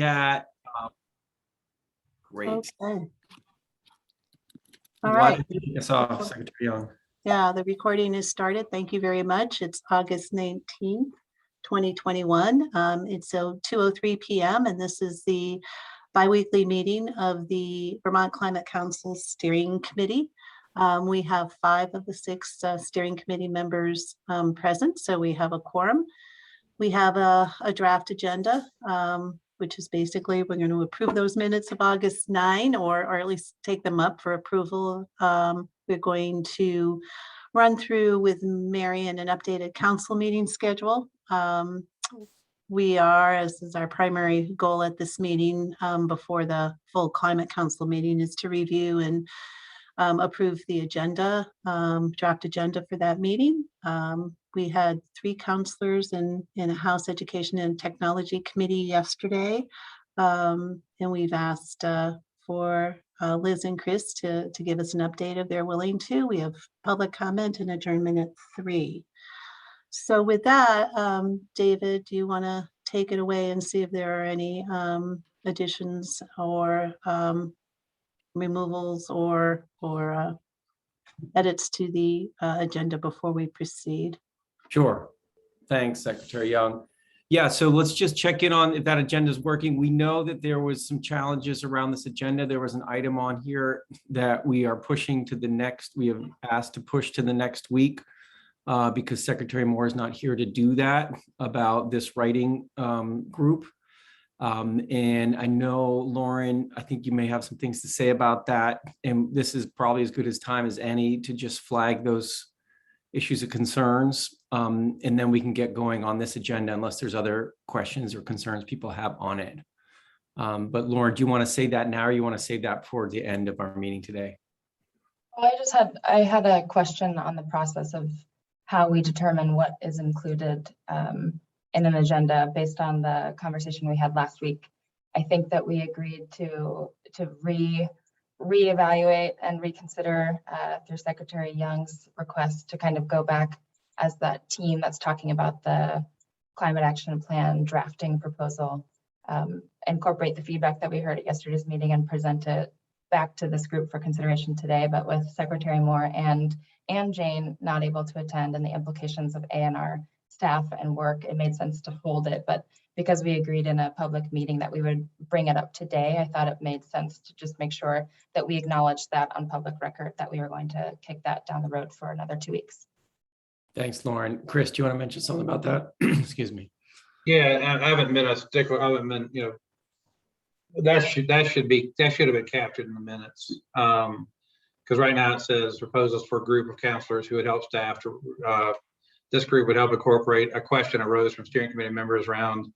chat. Great. Okay. I'm All glad right. to kick us off, Secretary Young. Yeah, the recording is started. Thank you very much. It's August 19th, 2021. It's 2:03 p.m. and this is the biweekly meeting of the Vermont Climate Council Steering Committee. We have 5 of the 6 steering committee members present, so we have a quorum. We have a draft agenda, which is basically we're going to approve those minutes of August 9 or at least take them up for approval. We're going to run through with Marion an updated council meeting schedule. We are, as is our primary goal at this meeting before the full climate council meeting, is to review and approve the agenda, draft agenda for that meeting. We had 3 counselors in a House Education and Technology Committee yesterday. And we've asked for Liz and Chris to give us an update if they're willing to. We have public comment and adjournment at 3. So with that, David, do you want to take it away and see if there are any additions or removals or edits to the agenda before we proceed? Sure. Thanks, Secretary Young. Yeah, so let's just check in on if that agenda is working. We know that there was some challenges around this agenda. There was an item on here that we are pushing to the next, we have asked to push to the next week because Secretary Moore is not here to do that about this writing group. And I know, Lauren, I think you may have some things to say about that. And this is probably as good as time as any to just flag those issues of concerns. And then we can get going on this agenda unless there's other questions or concerns people have on it. But Lauren, do you want to say that now or you want to save that for the end of our meeting today? Well, I had a question on the process of how we determine what is included in an agenda based on the conversation we had last week. I think that we agreed to reevaluate and reconsider through Secretary Young's request to kind of go back as that team that's talking about the climate action plan drafting proposal, incorporate the feedback that we heard at yesterday's meeting and present it back to this group for consideration today. But with Secretary Moore and Jane not able to attend and the implications of A&R staff and work, it made sense to hold it. But because we agreed in a public meeting that we would bring it up today, I thought it made sense to just make sure that we acknowledged that on public record that we were going to kick that down the road for another 2 weeks. Thanks, Lauren. Chris, do you want to mention something about that? Excuse me. Yeah, I haven't been a stickler. I haven't been, that should have been captured in the minutes. Because right now it says proposals for a group of counselors who would help staff to this group would help incorporate a question arose from steering committee members around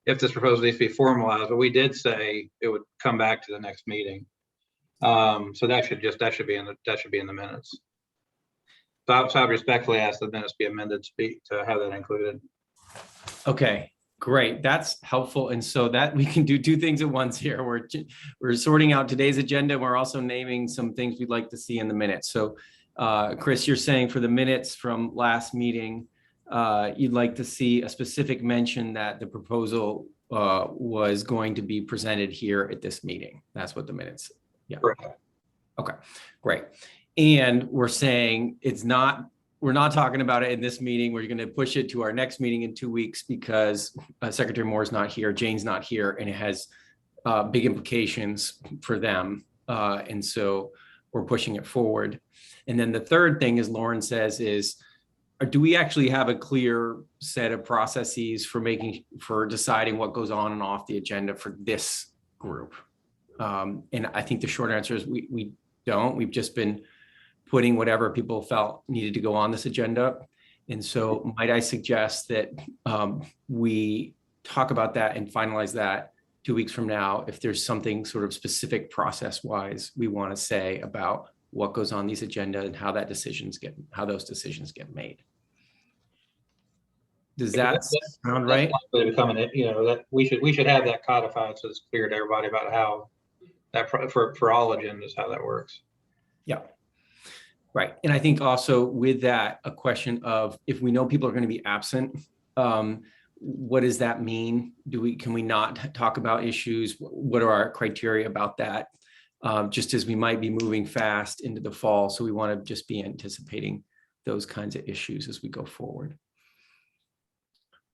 if this proposal needs to be formalized, but we did say it would come back to the next meeting. So that should be in the minutes. So I respectfully ask the minutes be amended to have that included. Okay, great. That's helpful. And so that we can do 2 things at once here. We're sorting out today's agenda. We're also naming some things we'd like to see in the minutes. So Chris, you're saying for the minutes from last meeting, you'd like to see a specific mention that the proposal was going to be presented here at this meeting. That's what the minutes. Yeah. Correct. Okay, great. And we're saying we're not talking about it in this meeting. We're going to push it to our next meeting in 2 weeks because Secretary Moore's not here, Jane's not here, and it has big implications for them. And so we're pushing it forward. And then the third thing, as Lauren says, is do we actually have a clear set of processes for deciding what goes on and off the agenda for this group? And I think the short answer is we don't. We've just been putting whatever people felt needed to go on this agenda. And so might I suggest that we talk about that and finalize that 2 weeks from now, if there's something sort of specific process-wise we want to say about what goes on these agenda and how those decisions get made. Does that sound right? That we should have that codified so it's clear to everybody about how that for all agendas, how that works. Yeah. Right. And I think also with that, a question of if we know people are going to be absent, what does that mean? Can we not talk about issues? What are our criteria about that? Just as we might be moving fast into the fall. So we want to just be anticipating those kinds of issues as we go forward.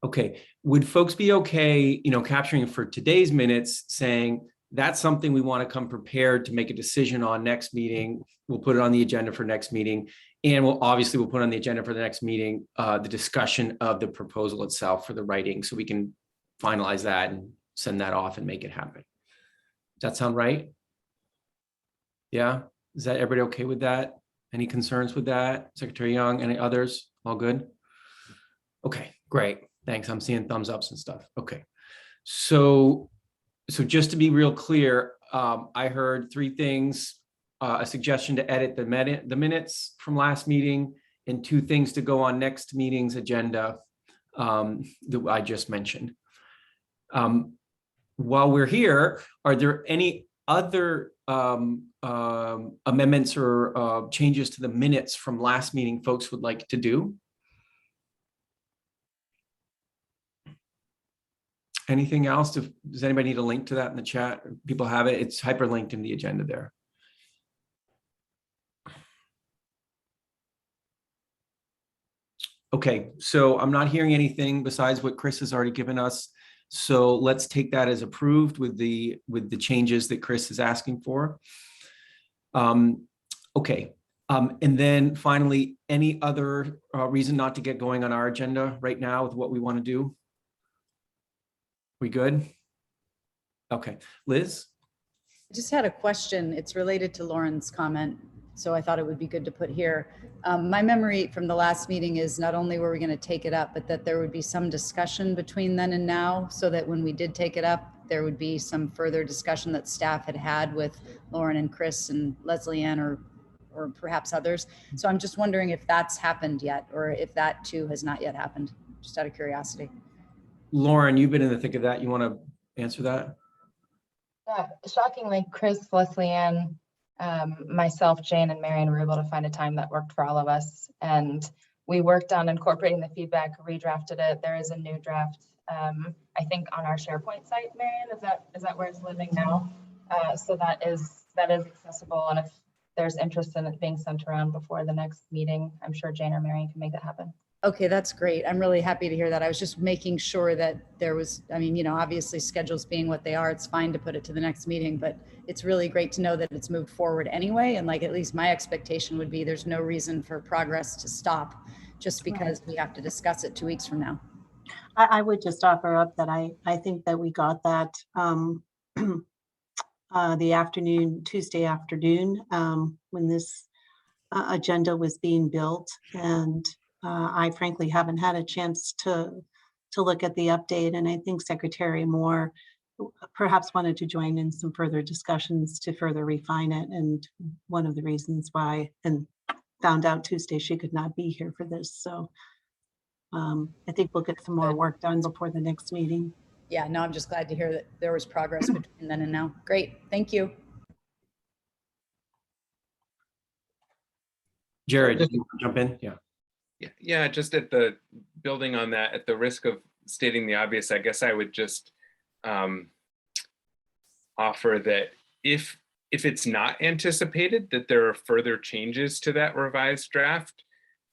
Okay, would folks be okay, capturing for today's minutes, saying that's something we want to come prepared to make a decision on next meeting. We'll put it on the agenda for next meeting. And we'll put on the agenda for the next meeting, the discussion of the proposal itself for the writing, so we can finalize that and send that off and make it happen. Does that sound right? Yeah, is that everybody okay with that? Any concerns with that? Secretary Young, any others? All good? Okay, great. Thanks. I'm seeing thumbs ups and stuff. Okay. So just to be real clear, I heard three things: a suggestion to edit the minutes from last meeting, and two things to go on next meeting's agenda that I just mentioned. While we're here, are there any other amendments or changes to the minutes from last meeting folks would like to do? Anything else? Does anybody need a link to that in the chat? People have it. It's hyperlinked in the agenda there. Okay, so I'm not hearing anything besides what Chris has already given us. So let's take that as approved with the changes that Chris is asking for. Okay, and then finally, any other reason not to get going on our agenda right now with what we want to do? We good? Okay, Liz? I just had a question. It's related to Lauren's comment, so I thought it would be good to put here. My memory from the last meeting is not only were we going to take it up, but that there would be some discussion between then and now, so that when we did take it up, there would be some further discussion that staff had with Lauren and Chris and Leslie Ann or perhaps others. So I'm just wondering if that's happened yet, or if that too has not yet happened, just out of curiosity. Lauren, you've been in the thick of that. You want to answer that? Yeah, shockingly, Chris, Leslie Ann, myself, Jane, and Marion were able to find a time that worked for all of us. And we worked on incorporating the feedback, redrafted it. There is a new draft, I think, on our SharePoint site, Marion. Is that where it's living now? So that is accessible. And if there's interest in it being sent around before the next meeting, I'm sure Jane or Marion can make that happen. Okay, that's great. I'm really happy to hear that. I was just making sure that there was, obviously schedules being what they are, it's fine to put it to the next meeting, but it's really great to know that it's moved forward anyway. And at least my expectation would be there's no reason for progress to stop just because we have to discuss it 2 weeks from now. I would just offer up that I think that we got that Tuesday afternoon, when this agenda was being built. And I frankly haven't had a chance to look at the update, and I think Secretary Moore perhaps wanted to join in some further discussions to further refine it. And one of the reasons why, and found out Tuesday she could not be here for this. So I think we'll get some more work done before the next meeting. Yeah, no, I'm just glad to hear that there was progress between then and now. Great, thank you. Jared, did you want to jump in? Yeah. Yeah, just building on that, at the risk of stating the obvious, I guess I would just offer that if it's not anticipated that there are further changes to that revised draft,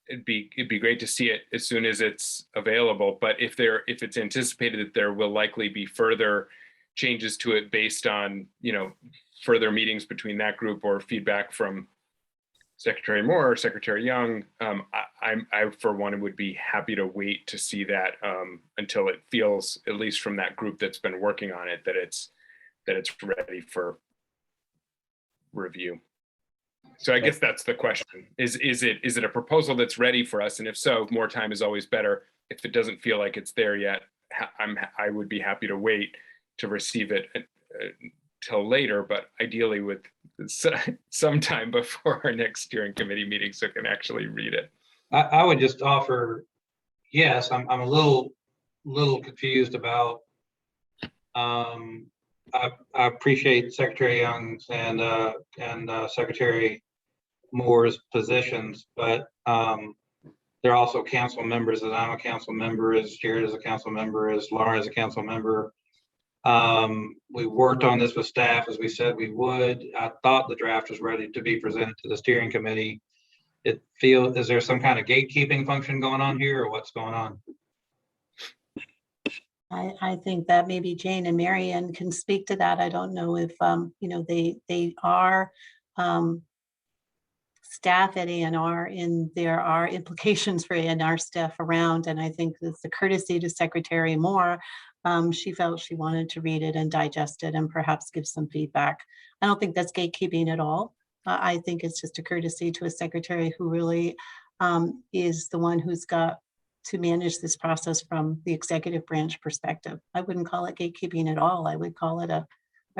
it'd be great to see it as soon as it's available. But if it's anticipated that there will likely be further changes to it based on further meetings between that group or feedback from Secretary Moore or Secretary Young, I for one would be happy to wait to see that until it feels, at least from that group that's been working on it, that it's ready for review. So I guess that's the question: is it a proposal that's ready for us? And if so, more time is always better. If it doesn't feel like it's there yet, I would be happy to wait to receive it till later, but ideally with sometime before our next steering committee meeting, so I can actually read it. I would just offer, yes, I'm a little confused about, I appreciate Secretary Young's and Secretary Moore's positions, but They're also council members, as I'm a council member, as Jared is a council member, as Laura is a council member. We worked on this with staff as we said we would. I thought the draft was ready to be presented to the steering committee. Is there some kind of gatekeeping function going on here, or what's going on? I think that maybe Jane and Marion can speak to that. I don't know if, they are staff at ANR, and there are implications for ANR staff around. And I think it's a courtesy to Secretary Moore. She felt she wanted to read it and digest it and perhaps give some feedback. I don't think that's gatekeeping at all. I think it's just a courtesy to a secretary who really is the one who's got to manage this process from the executive branch perspective. I wouldn't call it gatekeeping at all. I would call it a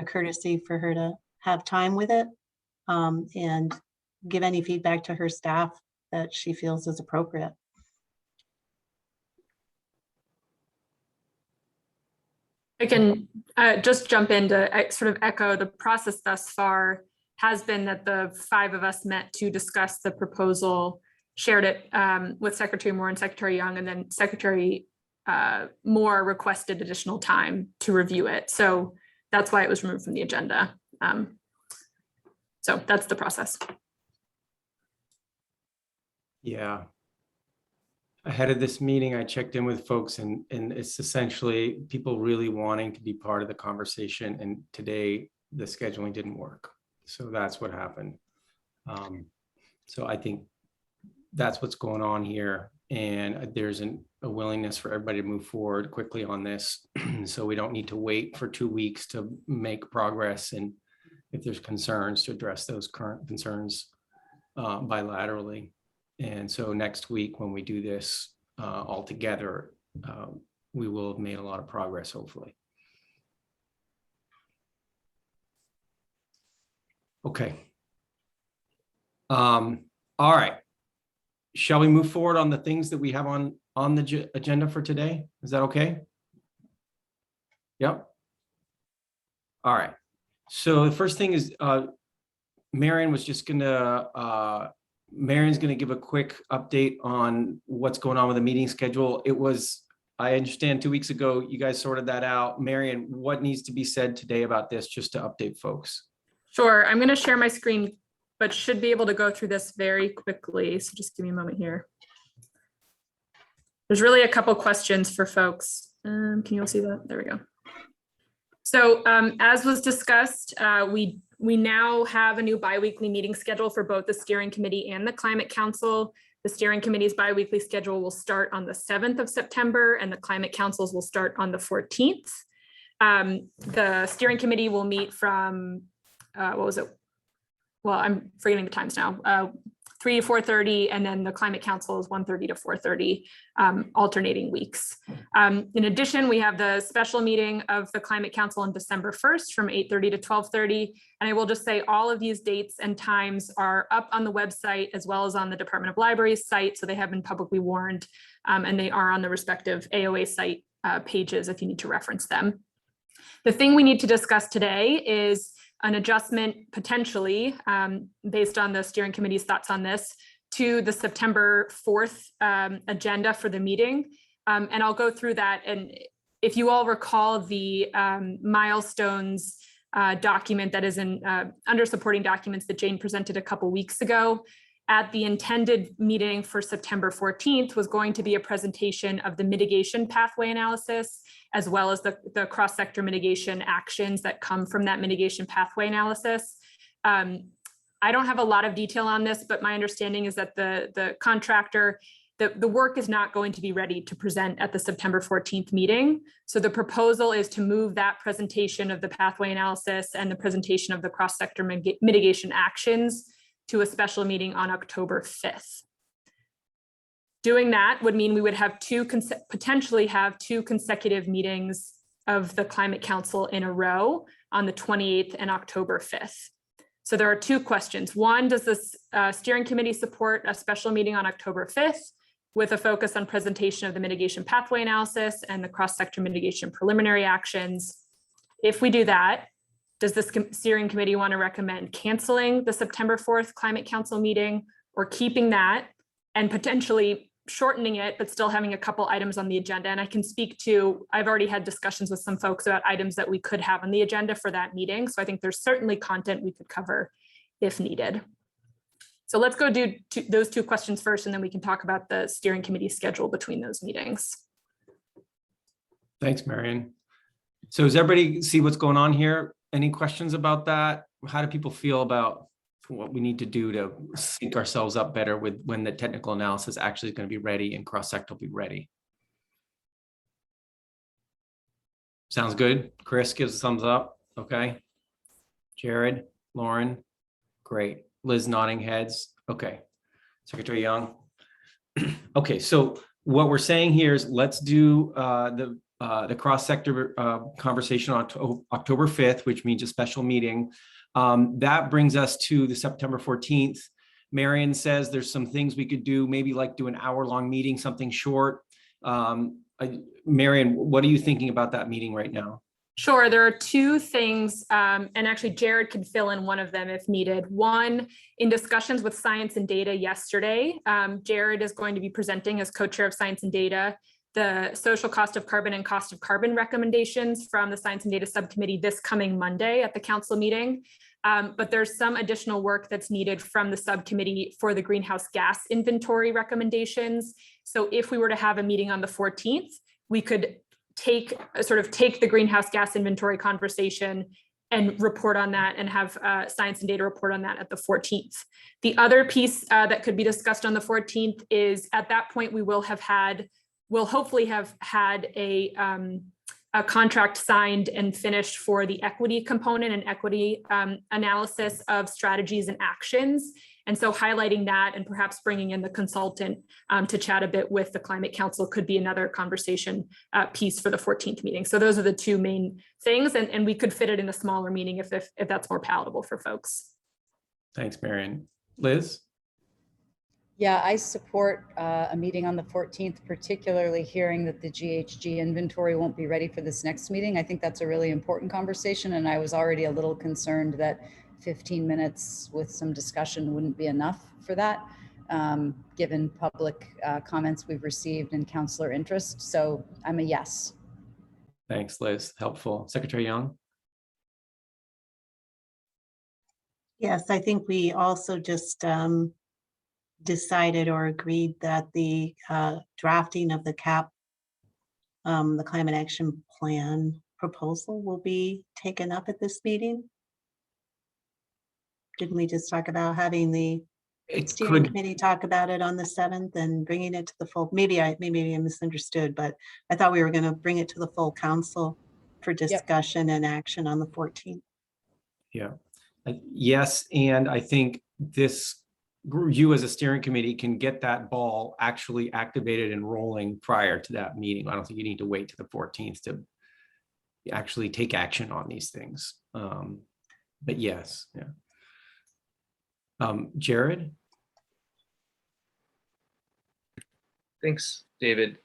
courtesy for her to have time with it and give any feedback to her staff that she feels is appropriate. I can just jump in to sort of echo the process thus far has been that the 5 of us met to discuss the proposal, shared it with Secretary Moore and Secretary Young, and then Secretary Moore requested additional time to review it. So that's why it was removed from the agenda. So that's the process. Yeah. Ahead of this meeting, I checked in with folks and it's essentially people really wanting to be part of the conversation. And today the scheduling didn't work. So that's what happened. So I think that's what's going on here. And there's a willingness for everybody to move forward quickly on this. So we don't need to wait for 2 weeks to make progress. And if there's concerns, to address those current concerns bilaterally. And so next week, when we do this all together, we will have made a lot of progress, hopefully. Okay. All right. Shall we move forward on the things that we have on the agenda for today? Is that okay? Yep. All right. So the first thing is Marion was just gonna Marion's going to give a quick update on what's going on with the meeting schedule. It was, I understand 2 weeks ago, you guys sorted that out. Marion, what needs to be said today about this, just to update folks? Sure, I'm going to share my screen, but should be able to go through this very quickly. So just give me a moment here. There's really a couple questions for folks. Can you all see that? There we go. So as was discussed, we now have a new biweekly meeting schedule for both the steering committee and the climate council. The steering committee's biweekly schedule will start on the 7th of September and the climate council's will start on the 14th. The steering committee will meet from, what was it? Well, I'm forgetting the times now. 3 to 4:30, and then the climate council is 1:30 to 4:30, alternating weeks. In addition, we have the special meeting of the climate council on December 1st from 8:30 to 12:30. And I will just say all of these dates and times are up on the website as well as on the Department of Libraries site. So they have been publicly warned and they are on the respective AOA site pages if you need to reference them. The thing we need to discuss today is an adjustment potentially based on the steering committee's thoughts on this to the September 4th agenda for the meeting. And I'll go through that. And if you all recall the milestones document that is in under supporting documents that Jane presented a couple weeks ago, at the intended meeting for September 14th was going to be a presentation of the mitigation pathway analysis, as well as the cross-sector mitigation actions that come from that mitigation pathway analysis. I don't have a lot of detail on this, but my understanding is that the contractor, the work is not going to be ready to present at the September 14th meeting. So the proposal is to move that presentation of the pathway analysis and the presentation of the cross-sector mitigation actions to a special meeting on October 5th. Doing that would mean we would have potentially have 2 consecutive meetings of the Climate Council in a row on the 28th and October 5th. So there are 2 questions. One, does this steering committee support a special meeting on October 5th with a focus on presentation of the mitigation pathway analysis and the cross-sector mitigation preliminary actions? If we do that, does this steering committee want to recommend canceling the September 4th Climate Council meeting or keeping that and potentially shortening it, but still having a couple items on the agenda. And I can speak to, I've already had discussions with some folks about items that we could have on the agenda for that meeting. So I think there's certainly content we could cover if needed. So let's go do those two questions first, and then we can talk about the steering committee schedule between those meetings. Thanks, Marion. So does everybody see what's going on here? Any questions about that? How do people feel about what we need to do to sync ourselves up better with when the technical analysis actually is going to be ready and cross-sector will be ready? Sounds good. Chris gives a thumbs up. Okay. Jared, Lauren, great. Liz nodding heads. Okay. Secretary Young. Okay, so what we're saying here is let's do the cross-sector conversation on October 5th, which means a special meeting. That brings us to the September 14th. Marion says there's some things we could do, maybe like do an hour-long meeting, something short. Marion, what are you thinking about that meeting right now? Sure, there are two things, and actually Jared could fill in one of them if needed. One, in discussions with Science and Data yesterday, Jared is going to be presenting as co-chair of Science and Data the social cost of carbon and cost of carbon recommendations from the Science and Data Subcommittee this coming Monday at the council meeting. But there's some additional work that's needed from the subcommittee for the greenhouse gas inventory recommendations. So if we were to have a meeting on the 14th, we could take the greenhouse gas inventory conversation and report on that and have Science and Data report on that at the 14th. The other piece that could be discussed on the 14th is at that point, we'll hopefully have had a contract signed and finished for the equity component and equity analysis of strategies and actions. And so highlighting that and perhaps bringing in the consultant to chat a bit with the Climate Council could be another conversation piece for the 14th meeting. So those are the two main things, and we could fit it in a smaller meeting if that's more palatable for folks. Thanks, Marion. Liz? Yeah, I support a meeting on the 14th, particularly hearing that the GHG inventory won't be ready for this next meeting. I think that's a really important conversation, and I was already a little concerned that 15 minutes with some discussion wouldn't be enough for that, given public comments we've received and counselor interest. So I'm a yes. Thanks, Liz. Helpful. Secretary Young? Yes, I think we also just decided or agreed that the drafting of the CAP, the Climate Action Plan proposal will be taken up at this meeting. Didn't we just talk about having the steering committee talk about it on the 7th and bringing it to the full, maybe I misunderstood, but I thought we were going to bring it to the full council for discussion and action on the 14th. Yeah, yes. And I think you as a steering committee can get that ball actually activated and rolling prior to that meeting. I don't think you need to wait to the 14th to actually take action on these things. But yes, yeah. Jared? Thanks, David.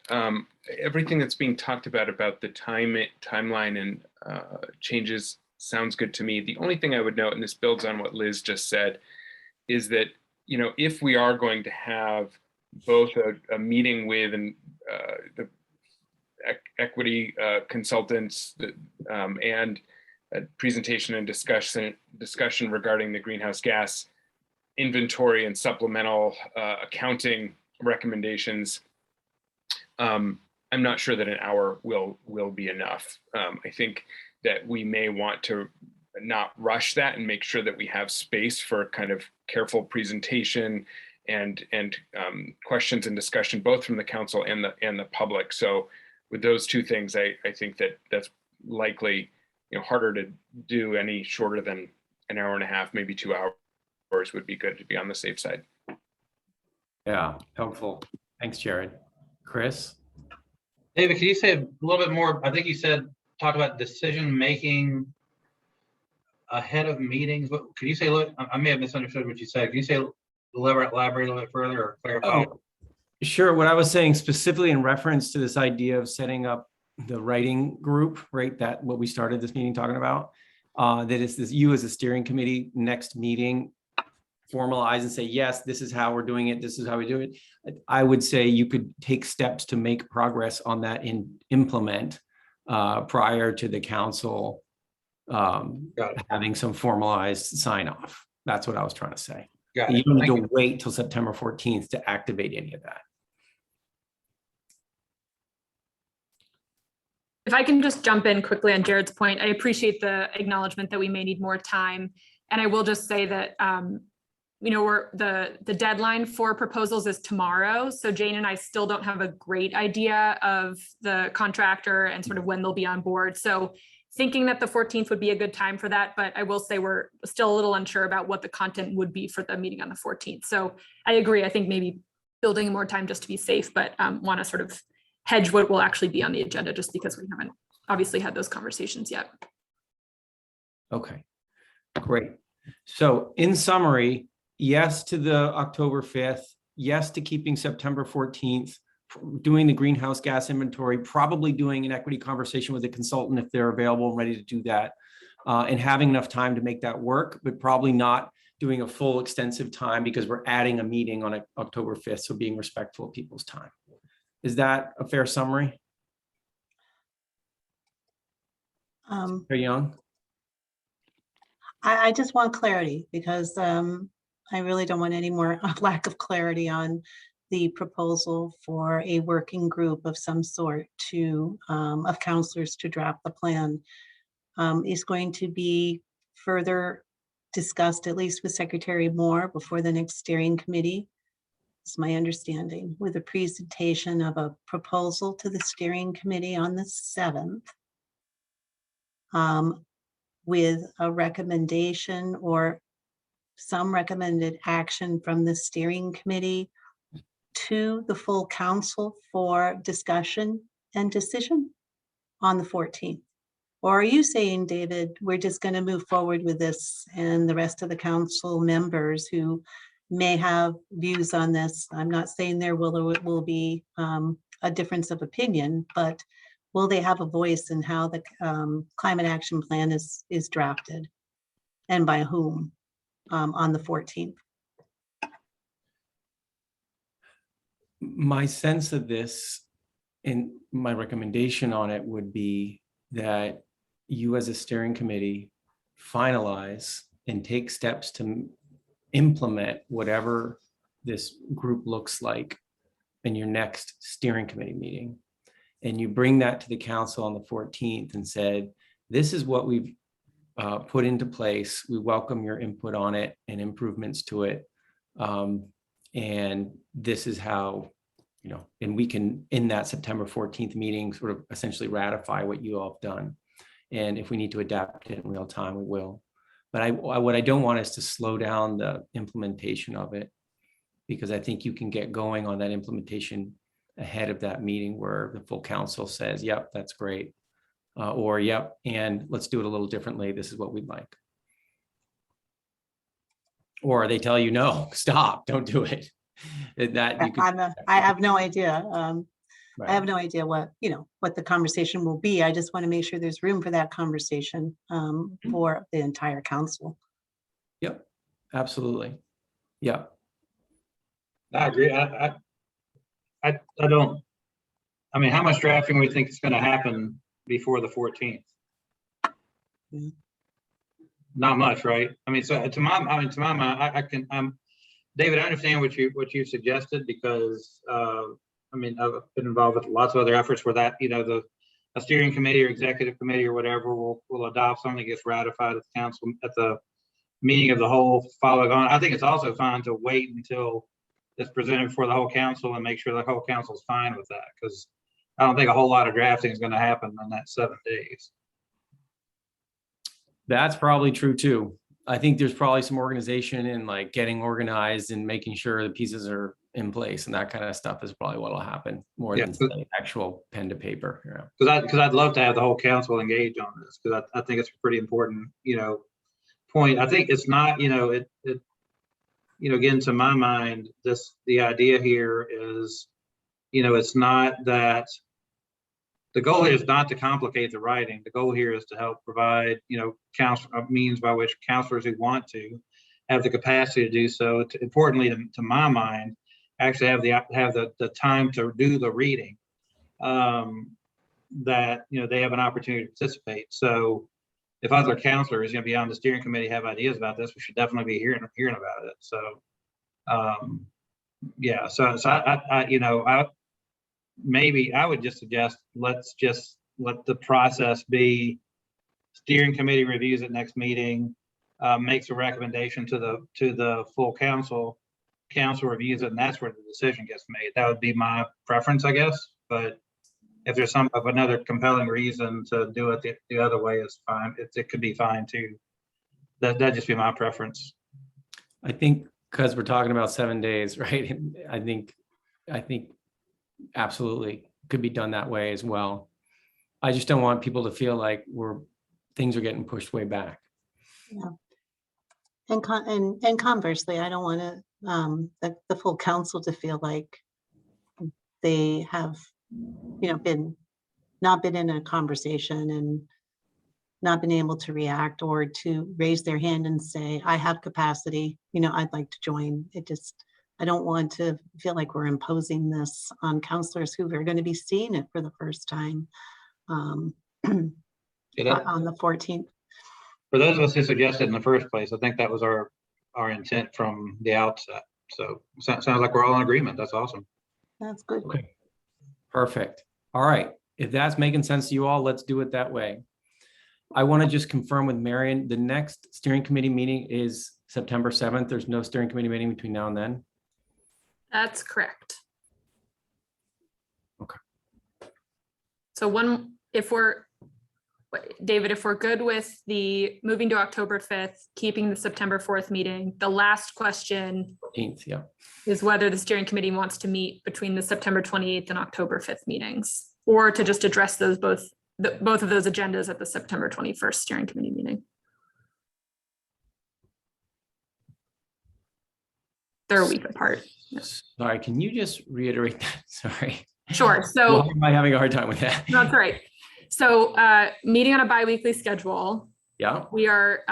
Everything that's being talked about the timeline and changes sounds good to me. The only thing I would note, and this builds on what Liz just said, is that, you know, if we are going to have both a meeting with the equity consultants and a presentation and discussion regarding the greenhouse gas inventory and supplemental accounting recommendations, I'm not sure that an hour will be enough. I think that we may want to not rush that and make sure that we have space for kind of careful presentation and questions and discussion, both from the council and the public. So with those two things, I think that's likely, you know, harder to do any shorter than an hour and a half, maybe 2 hours would be good to be on the safe side. Yeah, helpful. Thanks, Jared. Chris? David, can you say a little bit more? I think you said, talk about decision-making ahead of meetings. What can you say? Look, I may have misunderstood what you said. Can you say, elaborate a little bit further or clarify? Oh, sure. What I was saying specifically in reference to this idea of setting up the writing group, right? That what we started this meeting talking about, that is this, you as a steering committee next meeting formalize and say, yes, this is how we're doing it. This is how we do it. I would say you could take steps to make progress on that and implement prior to the council having some formalized sign off. That's what I was trying to say. You don't need to wait till September 14th to activate any of that. If I can just jump in quickly on Jared's point, I appreciate the acknowledgement that we may need more time. And I will just say that, the deadline for proposals is tomorrow. So Jane and I still don't have a great idea of the contractor and sort of when they'll be on board. So thinking that the 14th would be a good time for that, but I will say we're still a little unsure about what the content would be for the meeting on the 14th. So I agree. I think maybe building more time just to be safe, but want to sort of hedge what will actually be on the agenda just because we haven't obviously had those conversations yet. Okay, great. So in summary, yes to the October 5th, yes to keeping September 14th, doing the greenhouse gas inventory, probably doing an equity conversation with a consultant if they're available and ready to do that, and having enough time to make that work, but probably not doing a full extensive time because we're adding a meeting on October 5th, so being respectful of people's time. Is that a fair summary? Very Young? I just want clarity because I really don't want any more lack of clarity on the proposal for a working group of some sort of counselors to draft the plan. Is going to be further discussed, at least with Secretary Moore, before the next steering committee. It's my understanding, with a presentation of a proposal to the steering committee on the 7th. With a recommendation or some recommended action from the steering committee to the full council for discussion and decision on the 14th. Or are you saying, David, we're just going to move forward with this and the rest of the council members who may have views on this? I'm not saying there will be a difference of opinion, but will they have a voice in how the climate action plan is drafted and by whom on the 14th? My sense of this and my recommendation on it would be that you as a steering committee finalize and take steps to implement whatever this group looks like in your next steering committee meeting. And you bring that to the council on the 14th and said, this is what we've put into place. We welcome your input on it and improvements to it. And this is how, and we can, in that September 14th meeting, sort of essentially ratify what you all have done. And if we need to adapt it in real time, we will. But what I don't want is to slow down the implementation of it, because I think you can get going on that implementation ahead of that meeting where the full council says, yep, that's great. Or yep, and let's do it a little differently. This is what we'd like. Or they tell you, no, stop, don't do it. That you could, I have no idea. right. I have no idea what the conversation will be. I just want to make sure there's room for that conversation for the entire council. Yep, absolutely. Yeah. I agree. I don't, how much drafting we think is going to happen before the 14th? Mm-hmm. Not much, right? So to my mind, I can, David, I understand what you suggested because, I've been involved with lots of other efforts where that, a steering committee or executive committee or whatever will adopt something that gets ratified at the council at the meeting of the whole following on. I think it's also fine to wait until it's presented for the whole council and make sure the whole council is fine with that, because I don't think a whole lot of drafting is going to happen in that 7 days. That's probably true too. I think there's probably some organization and like getting organized and making sure the pieces are in place and that kind of stuff is probably what will happen more than say actual pen to paper. Because I'd love to have the whole council engage on this, because I think it's a pretty important, point. I think it's not, again, to my mind, the idea here is, it's not that the goal here is not to complicate the writing. The goal here is to help provide, means by which counselors who want to have the capacity to do so. Importantly, to my mind, actually have the time to do the reading. That they have an opportunity to participate. So if other counselors be on the steering committee have ideas about this, we should definitely be hearing about it. So yeah, so I maybe I would just suggest let's just let the process be steering committee reviews at next meeting, makes a recommendation to the full council reviews it, and that's where the decision gets made. That would be my preference, I guess. But if there's another compelling reason to do it the other way, is fine. It could be fine too. That'd just be my preference. I think because we're talking about 7 days, right? I think absolutely could be done that way as well. I just don't want people to feel like things are getting pushed way back. Yeah. And conversely, I don't want the full council to feel like they have, not been in a conversation and not been able to react or to raise their hand and say, I have capacity, I'd like to join. I don't want to feel like we're imposing this on counselors who are going to be seeing it for the first time on the 14th. For those of us who suggested in the first place, I think that was our intent from the outset. So sounds like we're all in agreement. That's awesome. That's good. Okay. Perfect. All right. If that's making sense to you all, let's do it that way. I want to just confirm with Marion, the next steering committee meeting is September 7th. There's no steering committee meeting between now and then. That's correct. Okay. So David, if we're good with the moving to October 5th, keeping the September 4th meeting, the last question 14th, yeah. is whether the steering committee wants to meet between the September 28th and October 5th meetings, or to just address those both of those agendas at the September 21st steering committee meeting. They're a week apart. Yeah. Sorry, can you just reiterate that? Sorry. Sure. So why am I having a hard time with that? that's right. So meeting on a biweekly schedule. Yeah. We are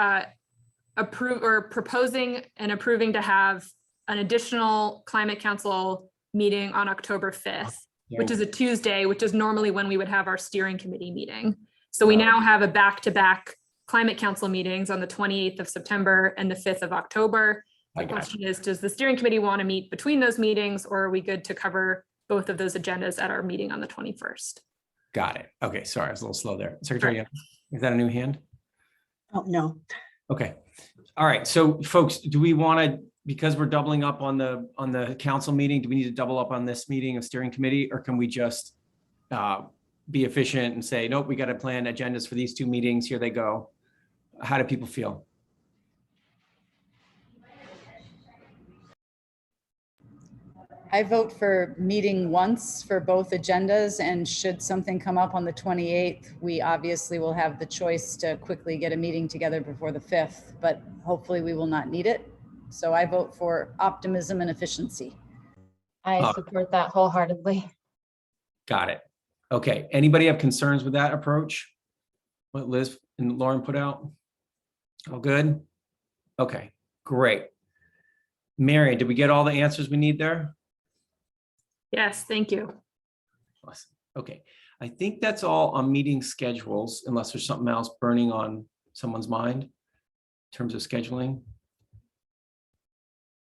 proposing and approving to have an additional climate council meeting on October 5th, which is a Tuesday, which is normally when we would have our steering committee meeting. So we now have a back-to-back climate council meetings on the 28th of September and the 5th of October. The question is, does the steering committee want to meet between those meetings, or are we good to cover both of those agendas at our meeting on the 21st? Got it. Okay. Sorry, I was a little slow there. Secretary, is that a new hand? Oh, no. Okay. All right. So folks, do we want to, because we're doubling up on the council meeting, do we need to double up on this meeting of steering committee, or can we just be efficient and say, nope, we got to plan agendas for these two meetings. Here they go. How do people feel? I vote for meeting once for both agendas, and should something come up on the 28th, we obviously will have the choice to quickly get a meeting together before the 5th, but hopefully we will not need it. So I vote for optimism and efficiency. I support that wholeheartedly. Got it. Okay. Anybody have concerns with that approach? What Liz and Lauren put out? All good? Okay, great. Mary, did we get all the answers we need there? Yes, thank you. Awesome. Okay, I think that's all on meeting schedules, unless there's something else burning on someone's mind in terms of scheduling.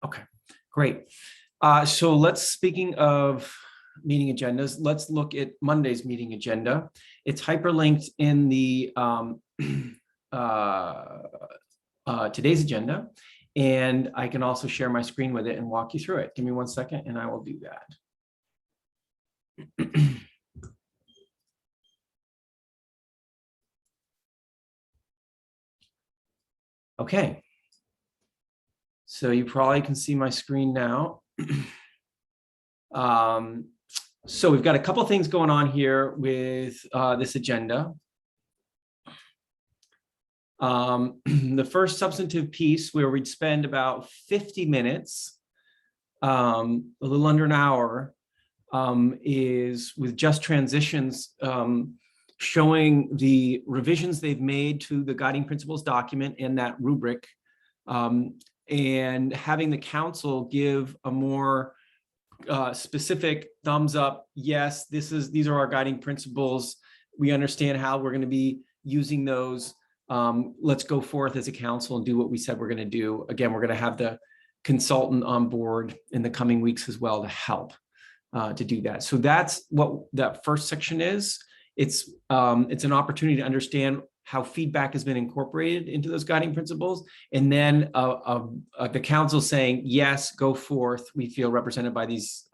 Okay, great. So speaking of meeting agendas, let's look at Monday's meeting agenda. It's hyperlinked in the today's agenda, and I can also share my screen with it and walk you through it. Give me 1 second and I will do that. Okay. So you probably can see my screen now. So we've got a couple things going on here with this agenda. The first substantive piece, where we'd spend about 50 minutes, a little under an hour, is with Just Transitions, showing the revisions they've made to the guiding principles document and that rubric and having the council give a more specific thumbs up. Yes, these are our guiding principles. We understand how we're going to be using those. Let's go forth as a council and do what we said we're going to do. Again, we're going to have the consultant on board in the coming weeks as well to help to do that. So that's what that first section is. It's an opportunity to understand how feedback has been incorporated into those guiding principles. And then the council saying, yes, go forth. We feel represented by these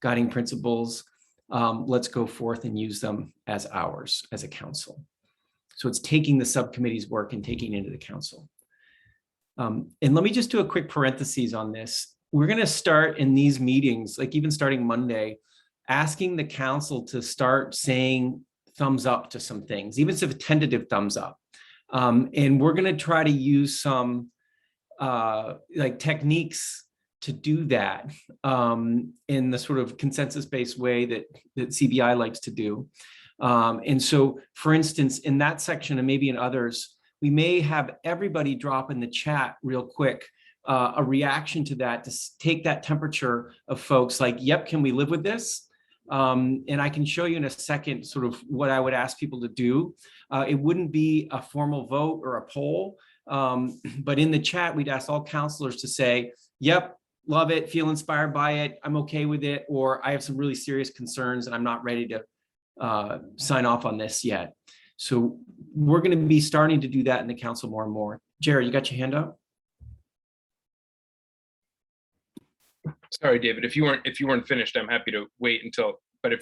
guiding principles. Let's go forth and use them as ours as a council. So it's taking the subcommittee's work and taking it into the council. And let me just do a quick parentheses on this. We're going to start in these meetings, like even starting Monday, asking the council to start saying thumbs up to some things, even if it's a tentative thumbs up. And we're going to try to use some like techniques to do that in the sort of consensus-based way that CBI likes to do. And so, for instance, in that section and maybe in others, we may have everybody drop in the chat real quick a reaction to that, to take that temperature of folks like, yep, can we live with this? And I can show you in a second sort of what I would ask people to do. It wouldn't be a formal vote or a poll, but in the chat, we'd ask all counselors to say, yep, love it, feel inspired by it, I'm okay with it, or I have some really serious concerns and I'm not ready to sign off on this yet. So we're going to be starting to do that in the council more and more. Jared, you got your hand up? Sorry, David, if you weren't finished, I'm happy to wait until, but if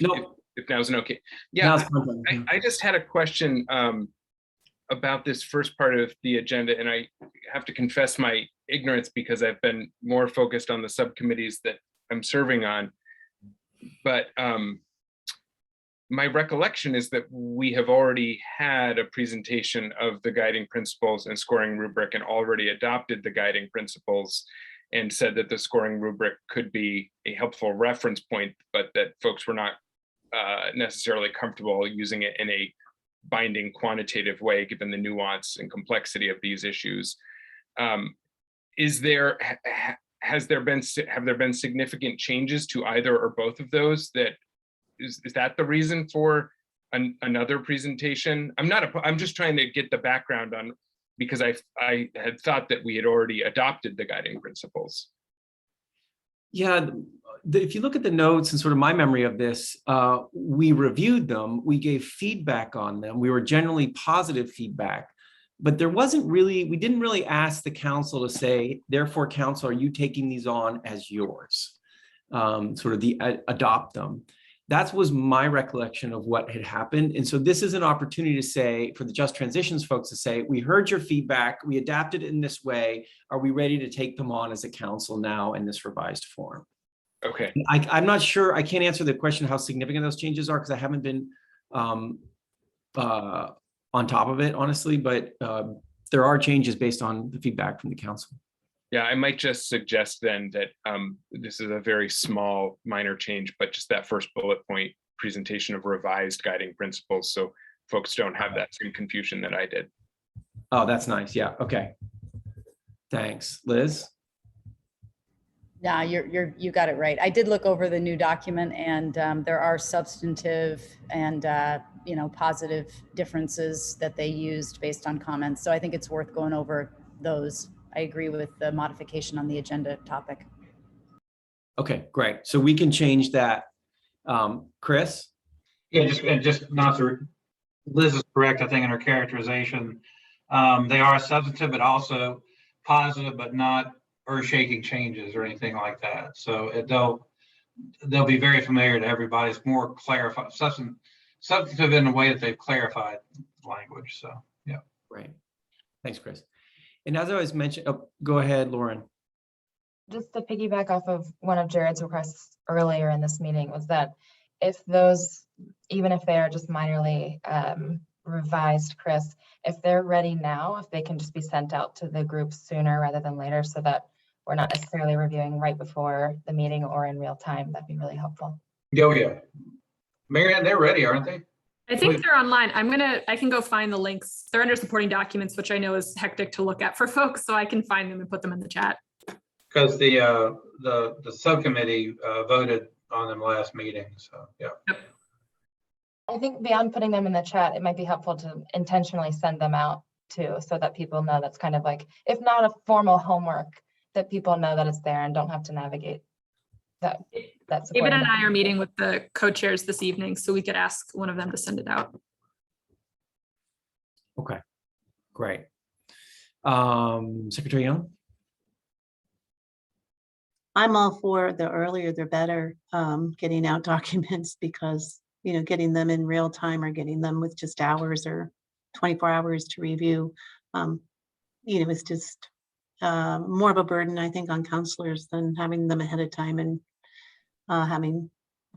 now's an okay. Yeah, I just had a question about this first part of the agenda, and I have to confess my ignorance because I've been more focused on the subcommittees that I'm serving on. But my recollection is that we have already had a presentation of the guiding principles and scoring rubric and already adopted the guiding principles and said that the scoring rubric could be a helpful reference point, but that folks were not necessarily comfortable using it in a binding quantitative way, given the nuance and complexity of these issues. Have there been significant changes to either or both of those? Is that the reason for another presentation? I'm just trying to get the background on, because I had thought that we had already adopted the guiding principles. Yeah, if you look at the notes and sort of my memory of this, we reviewed them, we gave feedback on them, we were generally positive feedback, but we didn't really ask the council to say, therefore, council, are you taking these on as yours? Sort of adopt them. That was my recollection of what had happened. And so this is an opportunity to say, for the Just Transitions folks to say, we heard your feedback, we adapted it in this way. Are we ready to take them on as a council now in this revised form? Okay. I'm not sure, I can't answer the question how significant those changes are because I haven't been on top of it, honestly, but there are changes based on the feedback from the council. Yeah, I might just suggest then that this is a very small minor change, but just that first bullet point presentation of revised guiding principles, so folks don't have that same confusion that I did. Oh, that's nice. Yeah. Okay. Thanks, Liz. Yeah, you got it right. I did look over the new document, and there are substantive and positive differences that they used based on comments. So I think it's worth going over those. I agree with the modification on the agenda topic. Okay, great. So we can change that. Chris? Yeah, just not to, Liz is correct, I think, in her characterization. They are substantive, but also positive, but not earth-shaking changes or anything like that. So they'll be very familiar to everybody. It's more clarified, substantive in the way that they've clarified language. So, yeah. Right. Thanks, Chris. And as I was mentioned, go ahead, Lauren. Just to piggyback off of one of Jared's requests earlier in this meeting, was that if those, even if they are just minorly revised, Chris, if they're ready now, if they can just be sent out to the group sooner rather than later, so that we're not necessarily reviewing right before the meeting or in real time, that'd be really helpful. Oh, yeah. Marianne, they're ready, aren't they? I think they're online. I can go find the links. They're under supporting documents, which I know is hectic to look at for folks, so I can find them and put them in the chat. Because the subcommittee voted on them last meeting, so, yeah. Yep. I think beyond putting them in the chat, it might be helpful to intentionally send them out too, so that people know that's kind of like, if not a formal homework, that people know that it's there and don't have to navigate that. That's David and I are meeting with the co-chairs this evening, so we could ask one of them to send it out. Okay, great. Secretary Young? I'm all for the earlier the better, getting out documents because, you know, getting them in real time or getting them with just hours or 24 hours to review, you know, it's just more of a burden, I think, on counselors than having them ahead of time and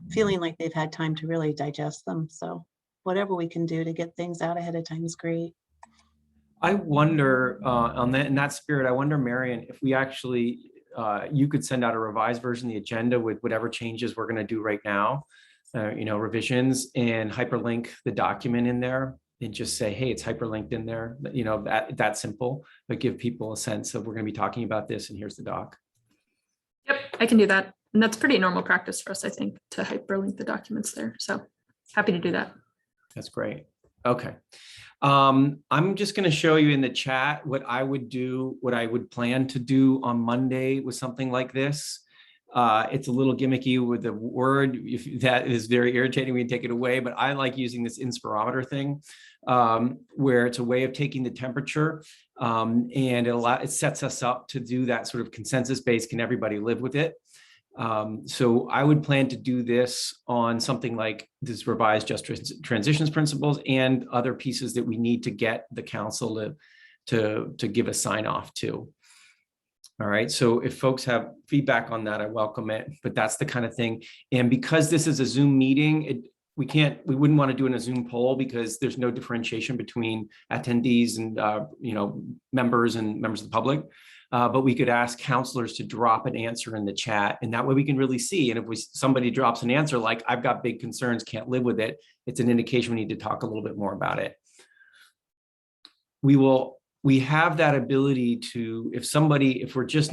feeling like they've had time to really digest them. So whatever we can do to get things out ahead of time is great. I wonder, on that, in that spirit, I wonder, Marion, if we actually, you could send out a revised version of the agenda with whatever changes we're going to do right now, you know, revisions, and hyperlink the document in there and just say, hey, it's hyperlinked in there, you know, that simple, but give people a sense of we're going to be talking about this and here's the doc. Yep, I can do that. And that's pretty normal practice for us, I think, to hyperlink the documents there. So happy to do that. That's great. Okay. I'm just going to show you in the chat what I would do, what I would plan to do on Monday with something like this. It's a little gimmicky with the word. If that is very irritating, we can take it away, but I like using this inspirometer thing, where it's a way of taking the temperature, and it sets us up to do that sort of consensus based, can everybody live with it? So I would plan to do this on something like this revised just transitions principles and other pieces that we need to get the council to give a sign off to. All right, so if folks have feedback on that, I welcome it, but that's the kind of thing. And because this is a Zoom meeting, we wouldn't want to do in a Zoom poll because there's no differentiation between attendees and you know, members of the public. But we could ask counselors to drop an answer in the chat, and that way we can really see. And if somebody drops an answer like, I've got big concerns, can't live with it, it's an indication we need to talk a little bit more about it. We have that ability to, if somebody just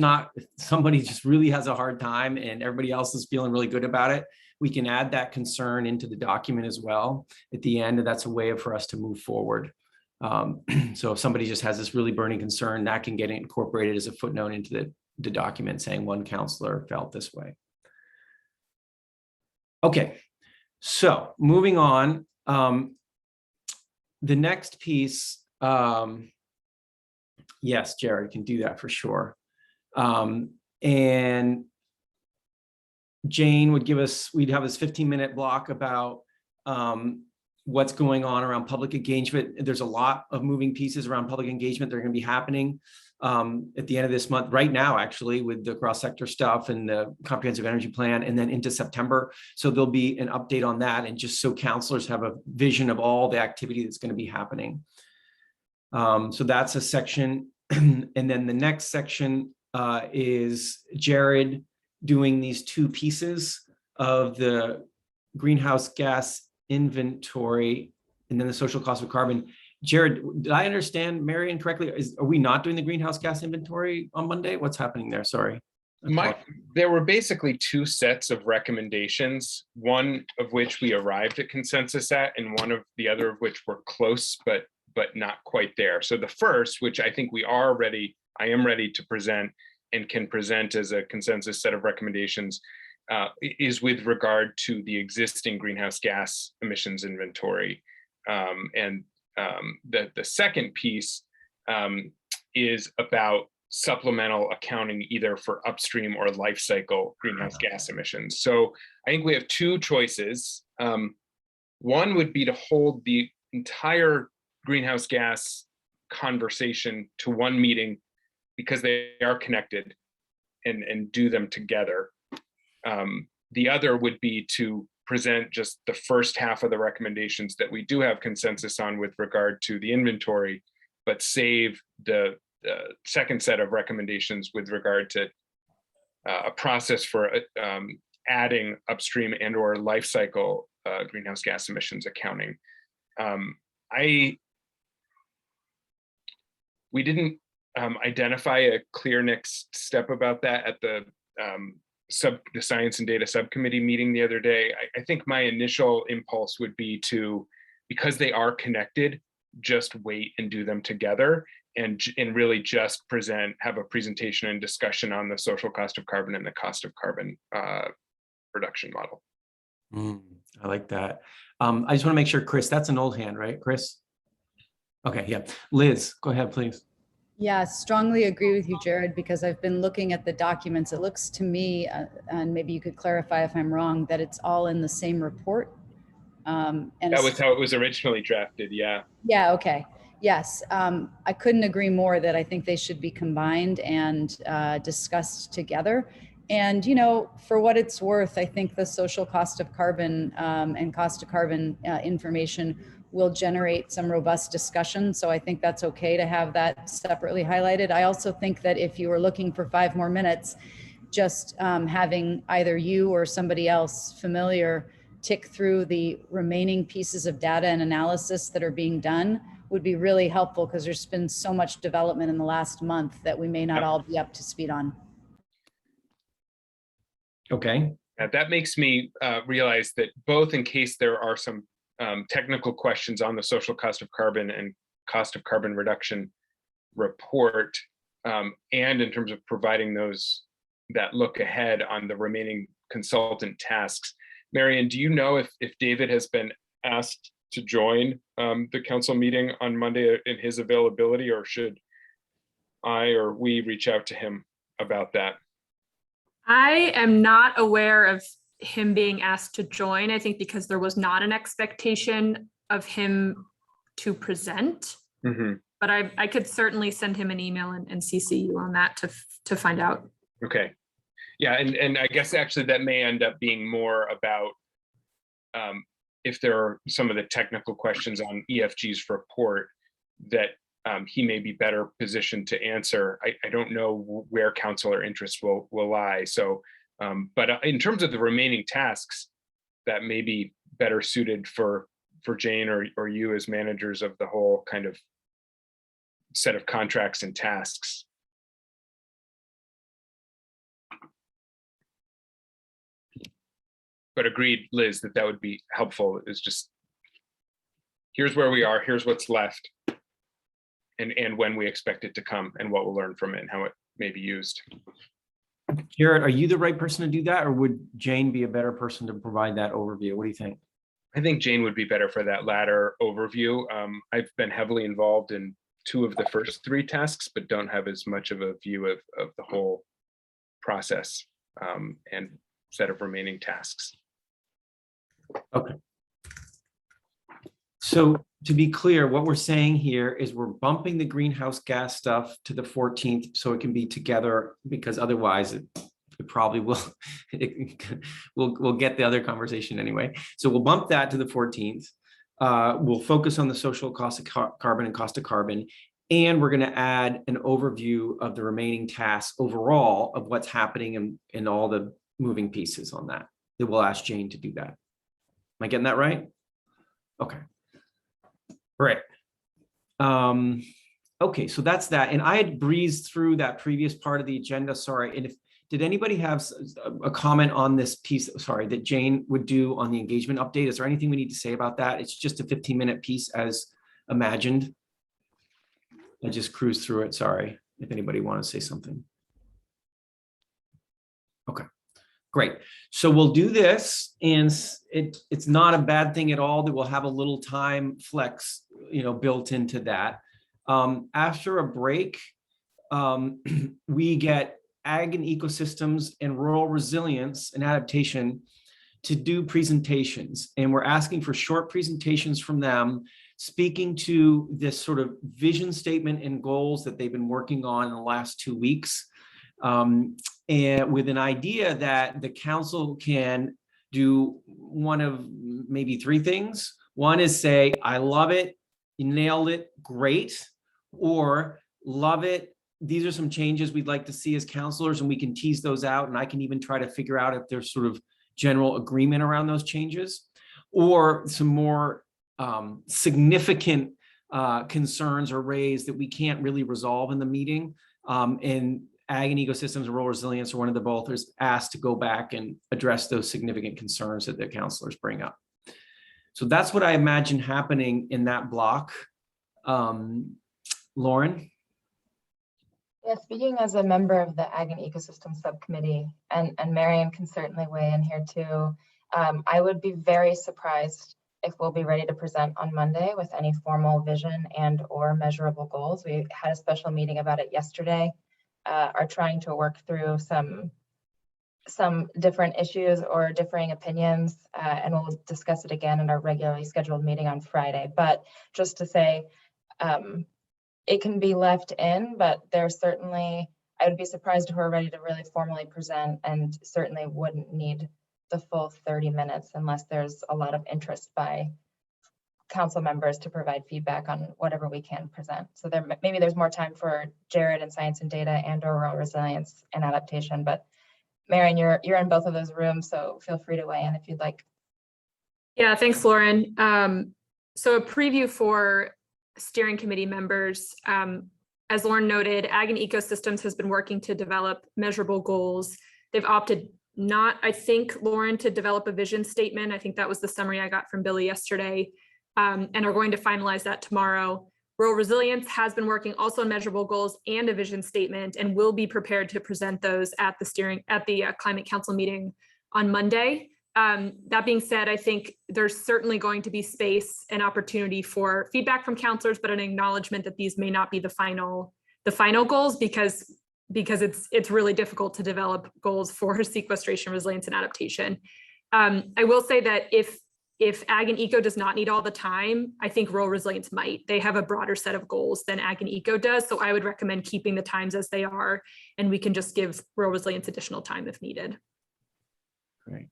really has a hard time and everybody else is feeling really good about it, we can add that concern into the document as well at the end, and that's a way for us to move forward. So if somebody just has this really burning concern, that can get incorporated as a footnote into the document saying one counselor felt this way. Okay, so moving on, the next piece, yes, Jared can do that for sure. And Jane would give us, we'd have this 15-minute block about what's going on around public engagement. There's a lot of moving pieces around public engagement that are going to be happening at the end of this month, right now, actually, with the cross-sector stuff and the comprehensive energy plan, and then into September. So there'll be an update on that, and just so counselors have a vision of all the activity that's going to be happening. So that's a section. And then the next section is Jared doing these two pieces of the greenhouse gas inventory and then the social cost of carbon. Jared, did I understand Marion correctly? Are we not doing the greenhouse gas inventory on Monday? What's happening there? Sorry. There were basically two sets of recommendations, one of which we arrived at consensus at, and the other of which were close, but not quite there. So the first, which I think I am ready to present and can present as a consensus set of recommendations, is with regard to the existing greenhouse gas emissions inventory. And the second piece is about supplemental accounting either for upstream or life cycle greenhouse gas emissions. So I think we have two choices. One would be to hold the entire greenhouse gas conversation to one meeting because they are connected and do them together. The other would be to present just the first half of the recommendations that we do have consensus on with regard to the inventory, but save the second set of recommendations with regard to a process for adding upstream and or life cycle greenhouse gas emissions accounting. We didn't identify a clear next step about that at the Science and Data Subcommittee meeting the other day. I think my initial impulse would be to, because they are connected, just wait and do them together and really just have a presentation and discussion on the social cost of carbon and the cost of carbon reduction model. I like that. I just want to make sure, Chris, that's an old hand, right, Chris? Okay, yeah. Liz, go ahead, please. Yeah, strongly agree with you, Jared, because I've been looking at the documents. It looks to me, and maybe you could clarify if I'm wrong, that it's all in the same report. And that was how it was originally drafted, yeah. Yeah, okay. Yes, I couldn't agree more that I think they should be combined and discussed together. And, you know, for what it's worth, I think the social cost of carbon and cost of carbon information will generate some robust discussion. So I think that's okay to have that separately highlighted. I also think that if you were looking for 5 more minutes, just having either you or somebody else familiar tick through the remaining pieces of data and analysis that are being done would be really helpful, because there's been so much development in the last month that we may not all be up to speed on. Okay. That makes me realize that both in case there are some technical questions on the social cost of carbon and cost of carbon reduction report, and in terms of providing that look ahead on the remaining consultant tasks. Marion, do you know if David has been asked to join the council meeting on Monday in his availability, or should I or we reach out to him about that? I am not aware of him being asked to join, I think because there was not an expectation of him to present. Mm-hmm. But I could certainly send him an email and CC you on that to find out. Okay. Yeah, and I guess actually that may end up being more about if there are some of the technical questions on EFG's report that he may be better positioned to answer. I don't know where council interest will lie. So, but in terms of the remaining tasks, that may be better suited for Jane or you as managers of the whole kind of set of contracts and tasks. But agreed, Liz, that would be helpful. Is just, here's where we are, here's what's left, and when we expect it to come, and what we'll learn from it, and how it may be used. Jared, are you the right person to do that, or would Jane be a better person to provide that overview? What do you think? I think Jane would be better for that latter overview. I've been heavily involved in 2 of the first 3 tasks, but don't have as much of a view of the whole process and set of remaining tasks. Okay. So to be clear, what we're saying here is we're bumping the greenhouse gas stuff to the 14th so it can be together, because otherwise it probably will, we'll get the other conversation anyway. So we'll bump that to the 14th. We'll focus on the social cost of carbon and cost of carbon. And we're going to add an overview of the remaining tasks overall of what's happening in all the moving pieces on that. We'll ask Jane to do that. Am I getting that right? Okay. Great. Okay, so that's that. And I had breezed through that previous part of the agenda. Sorry. And did anybody have a comment on this piece, sorry, that Jane would do on the engagement update? Is there anything we need to say about that? It's just a 15-minute piece as imagined. I just cruised through it. Sorry, if anybody want to say something. Okay. Great. So we'll do this, and it's not a bad thing at all that we'll have a little time flex, built into that. After a break, we get ag and ecosystems and rural resilience and adaptation to do presentations, and we're asking for short presentations from them, speaking to this sort of vision statement and goals that they've been working on in the last 2 weeks. And with an idea that the council can do one of maybe 3 things. One is say, I love it, you nailed it, great, or love it, these are some changes we'd like to see as counselors, and we can tease those out, and I can even try to figure out if there's sort of general agreement around those changes, or some more significant concerns are raised that we can't really resolve in the meeting. And Ag and Ecosystems and Rural Resilience, or one of the both, is asked to go back and address those significant concerns that the counselors bring up. So that's what I imagine happening in that block. Lauren? Yeah, speaking as a member of the Ag and Ecosystem Subcommittee, and Marion can certainly weigh in here too, I would be very surprised if we'll be ready to present on Monday with any formal vision and or measurable goals. We had a special meeting about it yesterday, are trying to work through some different issues or differing opinions, and we'll discuss it again in our regularly scheduled meeting on Friday. But just to say, it can be left in, but there's certainly, I would be surprised if we're ready to really formally present, and certainly wouldn't need the full 30 minutes unless there's a lot of interest by council members to provide feedback on whatever we can present. So maybe there's more time for Jared and science and data and or rural resilience and adaptation, but Marion, you're in both of those rooms, so feel free to weigh in if you'd like. Yeah, thanks, Lauren. So a preview for steering committee members. As Lauren noted, Ag and Ecosystems has been working to develop measurable goals. They've opted not, I think, Lauren, to develop a vision statement. I think that was the summary I got from Billy yesterday, and are going to finalize that tomorrow. Rural Resilience has been working also on measurable goals and a vision statement, and will be prepared to present those at the Climate Council meeting on Monday. That being said, I think there's certainly going to be space and opportunity for feedback from counselors, but an acknowledgement that these may not be the final goals, because it's really difficult to develop goals for sequestration, resilience, and adaptation. I will say that if Ag and Eco does not need all the time, I think Rural Resilience might. They have a broader set of goals than Ag and Eco does, so I would recommend keeping the times as they are, and we can just give Rural Resilience additional time if needed. Great.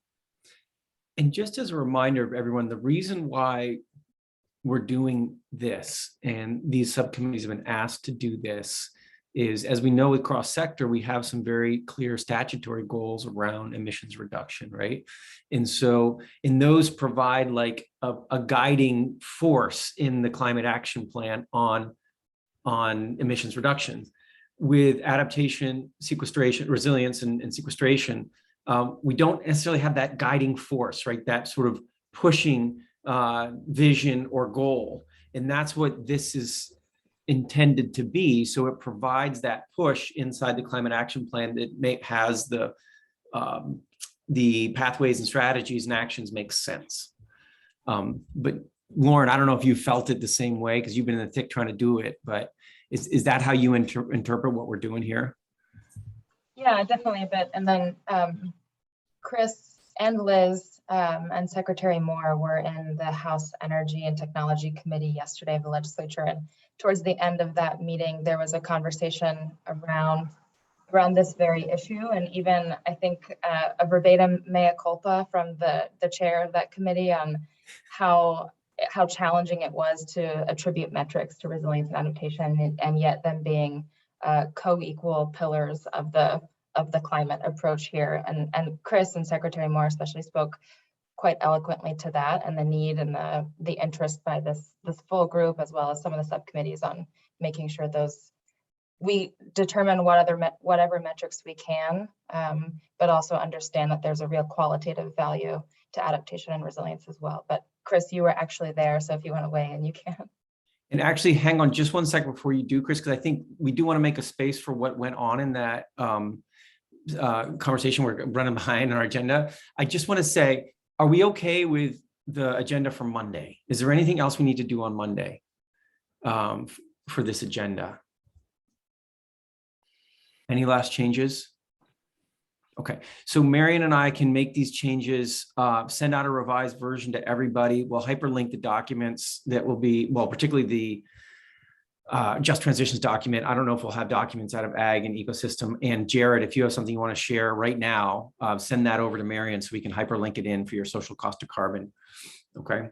And just as a reminder of everyone, the reason why we're doing this, and these subcommittees have been asked to do this, is, as we know with cross sector, we have some very clear statutory goals around emissions reduction, right? And so, and those provide like a guiding force in the climate action plan on emissions reduction. With adaptation, sequestration, resilience, and sequestration, we don't necessarily have that guiding force, right? That sort of pushing vision or goal. And that's what this is intended to be. So it provides that push inside the climate action plan that has the pathways and strategies and actions make sense. But Lauren, I don't know if you felt it the same way, because you've been in the thick trying to do it, but is that how you interpret what we're doing here? Yeah, definitely a bit. And then Chris and Liz and Secretary Moore were in the House Energy and Technology Committee yesterday of the legislature. And towards the end of that meeting, there was a conversation around this very issue. And even, I think, a verbatim mea culpa from the chair of that committee on how challenging it was to attribute metrics to resilience and adaptation, and yet them being co-equal pillars of the climate approach here. And Chris and Secretary Moore especially spoke quite eloquently to that, and the need and the interest by this full group, as well as some of the subcommittees, on making sure we determine whatever metrics we can, but also understand that there's a real qualitative value to adaptation and resilience as well. But Chris, you were actually there, so if you want to weigh in, you can. And actually, hang on just one second before you do, Chris, because I think we do want to make a space for what went on in that conversation. We're running behind on our agenda. I just want to say, are we okay with the agenda for Monday? Is there anything else we need to do on Monday for this agenda? Any last changes? Okay, so Marion and I can make these changes, send out a revised version to everybody. We'll hyperlink the documents that will be, well, particularly the Just Transitions document. I don't know if we'll have documents out of Ag and Ecosystem. And Jared, if you have something you want to share right now, send that over to Marion so we can hyperlink it in for your social cost of carbon. Okay.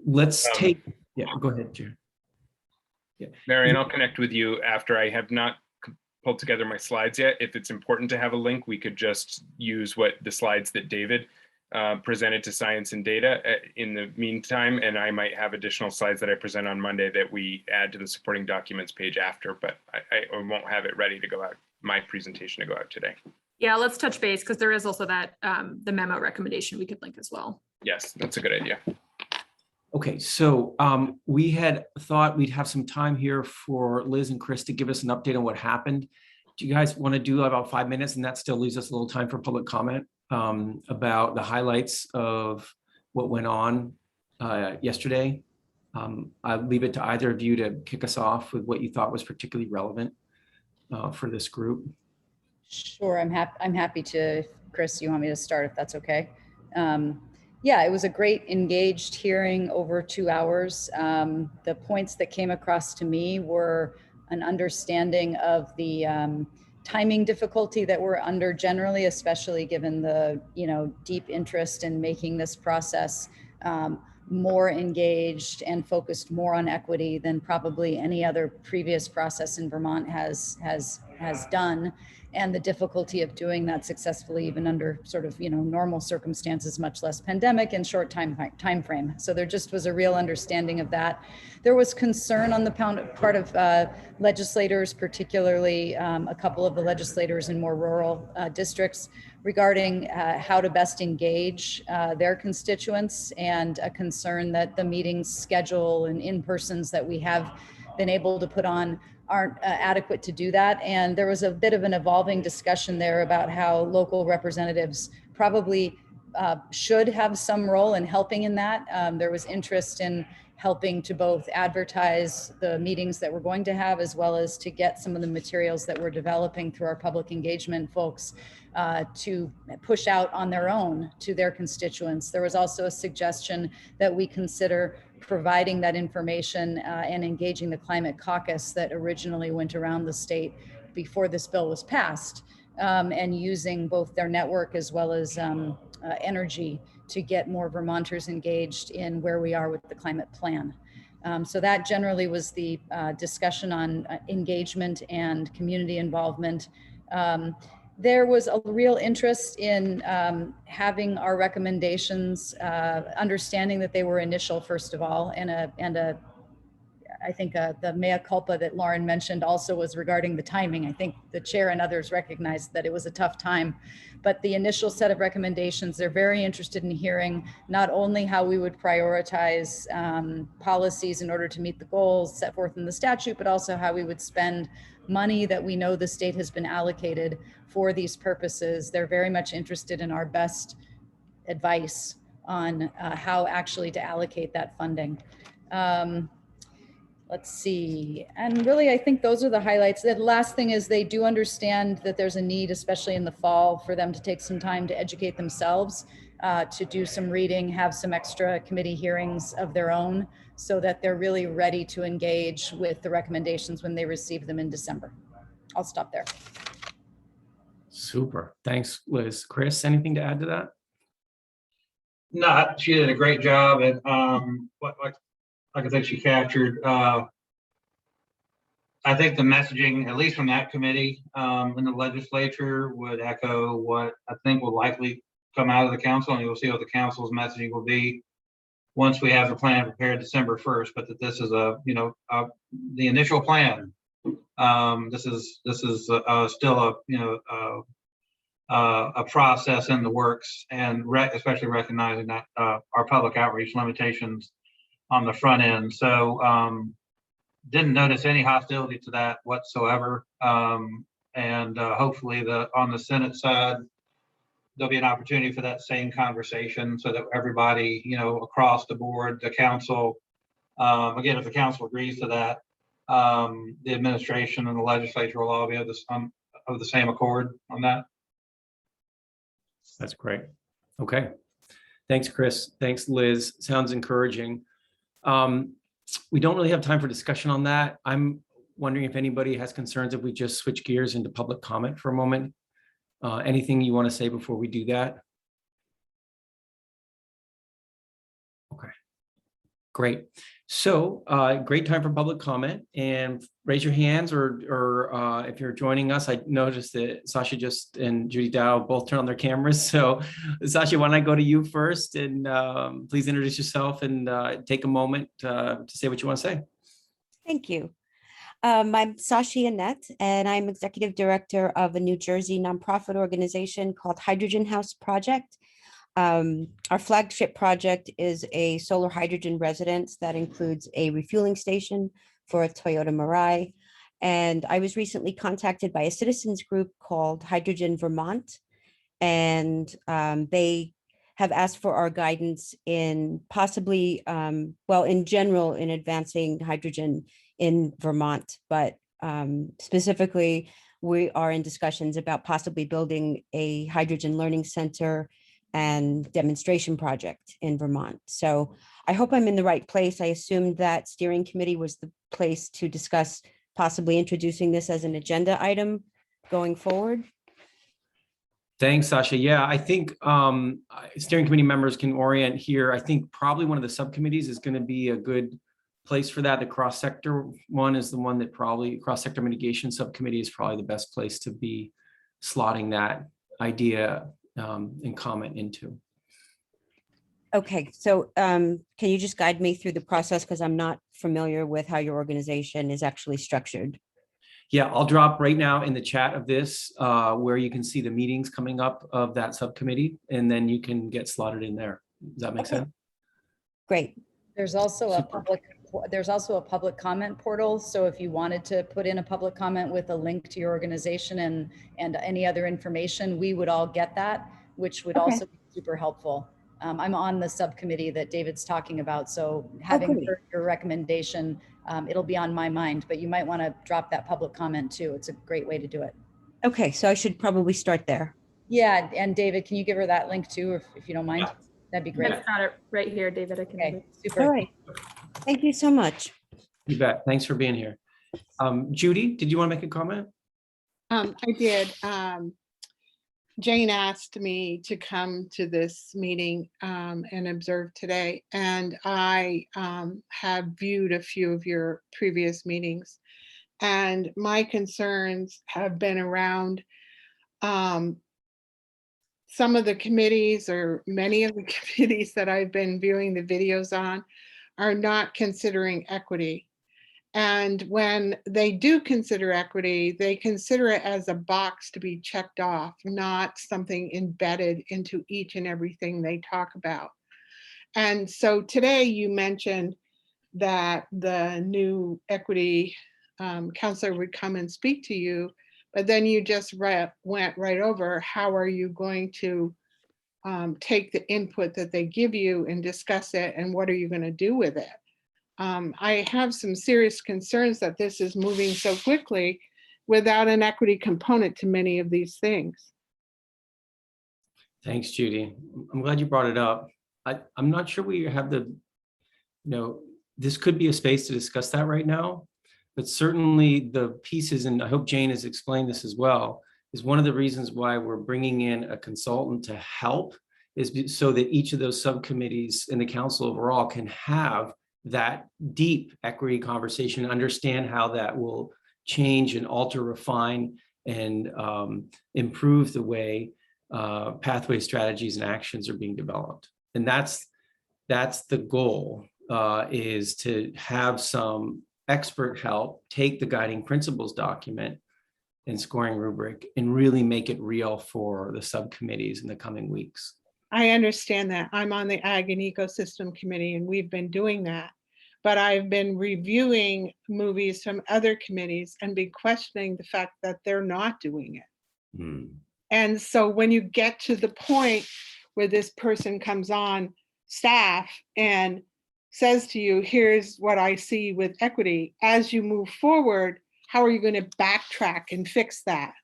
Let's take, yeah, go ahead, Jared. Yeah. Marion, I'll connect with you after. I have not pulled together my slides yet. If it's important to have a link, we could just use the slides that David presented to Science and Data in the meantime, and I might have additional slides that I present on Monday that we add to the supporting documents page after, but I won't have it ready to go out, my presentation to go out today. Yeah, let's touch base because there is also that the memo recommendation we could link as well. Yes, that's a good idea. Okay, so we had thought we'd have some time here for Liz and Chris to give us an update on what happened. Do you guys want to do about 5 minutes, and that still leaves us a little time for public comment about the highlights of what went on yesterday? I'll leave it to either of you to kick us off with what you thought was particularly relevant for this group. Sure, I'm happy to. Chris, you want me to start if that's okay? Yeah, it was a great engaged hearing over 2 hours. The points that came across to me were an understanding of the timing difficulty that we're under generally, especially given the deep interest in making this process more engaged and focused more on equity than probably any other previous process in Vermont has done, and the difficulty of doing that successfully even under sort of normal circumstances, much less pandemic and short time frame. So there just was a real understanding of that. There was concern on the part of legislators, particularly a couple of the legislators in more rural districts, regarding how to best engage their constituents, and a concern that the meetings schedule and in-persons that we have been able to put on aren't adequate to do that. And there was a bit of an evolving discussion there about how local representatives probably should have some role in helping in that. There was interest in helping to both advertise the meetings that we're going to have, as well as to get some of the materials that we're developing through our public engagement folks to push out on their own to their constituents. There was also a suggestion that we consider providing that information and engaging the climate caucus that originally went around the state before this bill was passed, and using both their network as well as energy to get more Vermonters engaged in where we are with the climate plan. So that generally was the discussion on engagement and community involvement. There was a real interest in having our recommendations, understanding that they were initial, first of all, and I think the mea culpa that Lauren mentioned also was regarding the timing. I think the chair and others recognized that it was a tough time, but the initial set of recommendations, they're very interested in hearing not only how we would prioritize policies in order to meet the goals set forth in the statute, but also how we would spend money that we know the state has been allocated for these purposes. They're very much interested in our best advice on how actually to allocate that funding. Let's see. And really, I think those are the highlights. The last thing is they do understand that there's a need, especially in the fall, for them to take some time to educate themselves, to do some reading, have some extra committee hearings of their own, so that they're really ready to engage with the recommendations when they receive them in December. I'll stop there. Super. Thanks, Liz. Chris, anything to add to that? No, she did a great job, and like I think she captured. I think the messaging, at least from that committee in the legislature, would echo what I think will likely come out of the council, and you'll see what the council's messaging will be once we have the plan prepared December 1st. But that this is the initial plan. This is still a process in the works, and especially recognizing that our public outreach limitations on the front end. So didn't notice any hostility to that whatsoever. And hopefully on the Senate side, there'll be an opportunity for that same conversation, so that everybody, across the board, the council, again, if the council agrees to that, the administration and the legislature will all be of the same accord on that. That's great. Okay. Thanks, Chris. Thanks, Liz. Sounds encouraging. We don't really have time for discussion on that. I'm wondering if anybody has concerns if we just switch gears into public comment for a moment. Anything you want to say before we do that? Okay, great. So great time for public comment, and raise your hands or if you're joining us. I noticed that Sasha and Judy Dow both turned on their cameras. So Sasha, why don't I go to you first, and please introduce yourself and take a moment to say what you want to say. Thank you. I'm Sashi Annette, and I'm Executive Director of a New Jersey nonprofit organization called Hydrogen House Project. Our flagship project is a solar hydrogen residence that includes a refueling station for a Toyota Mirai. And I was recently contacted by a citizens group called Hydrogen Vermont, and they have asked for our guidance in possibly, well, in general, in advancing hydrogen in Vermont, but specifically, we are in discussions about possibly building a hydrogen learning center and demonstration project in Vermont. So I hope I'm in the right place. I assumed that steering committee was the place to discuss possibly introducing this as an agenda item going forward. Thanks, Sasha. Yeah, I think steering committee members can orient here. I think probably one of the subcommittees is going to be a good place for that. The cross-sector one is the one that probably cross-sector mitigation subcommittee is probably the best place to be slotting that idea and comment into. Okay, so can you just guide me through the process, because I'm not familiar with how your organization is actually structured? Yeah, I'll drop right now in the chat of this where you can see the meetings coming up of that subcommittee, and then you can get slotted in there. Does that make sense? Great. There's also a Super. public comment portal. So if you wanted to put in a public comment with a link to your organization and any other information, we would all get that, which would also be super helpful. I'm on the subcommittee that David's talking about. So having heard your recommendation, it'll be on my mind, but you might want to drop that public comment too. It's a great way to do it. Okay, so I should probably start there. Yeah, and David, can you give her that link too, if you don't mind? Yeah. That'd be great. I've got it right here, David. I can. Okay, super. All right. Thank you so much. You bet. Thanks for being here. Judy, did you want to make a comment? I did. Jane asked me to come to this meeting and observe today, and I have viewed a few of your previous meetings, and my concerns have been around some of the committees, or many of the committees that I've been viewing the videos on, are not considering equity. And when they do consider equity, they consider it as a box to be checked off, not something embedded into each and everything they talk about. And so today you mentioned that the new equity counselor would come and speak to you, but then you just went right over how are you going to take the input that they give you and discuss it, and what are you going to do with it? I have some serious concerns that this is moving so quickly without an equity component to many of these things. Thanks, Judy. I'm glad you brought it up. I'm not sure we have this could be a space to discuss that right now, but certainly the pieces, and I hope Jane has explained this as well, is one of the reasons why we're bringing in a consultant to help, is so that each of those subcommittees and the council overall can have that deep equity conversation, understand how that will change and alter, refine, and improve the way pathway strategies and actions are being developed. And that's the goal, is to have some expert help take the guiding principles document and scoring rubric and really make it real for the subcommittees in the coming weeks. I understand that. I'm on the Ag and Ecosystem Committee, and we've been doing that. But I've been reviewing movies from other committees and been questioning the fact that they're not doing it. And so when you get to the point where this person comes on staff and says to you, here's what I see with equity, as you move forward, how are you going to backtrack and fix that?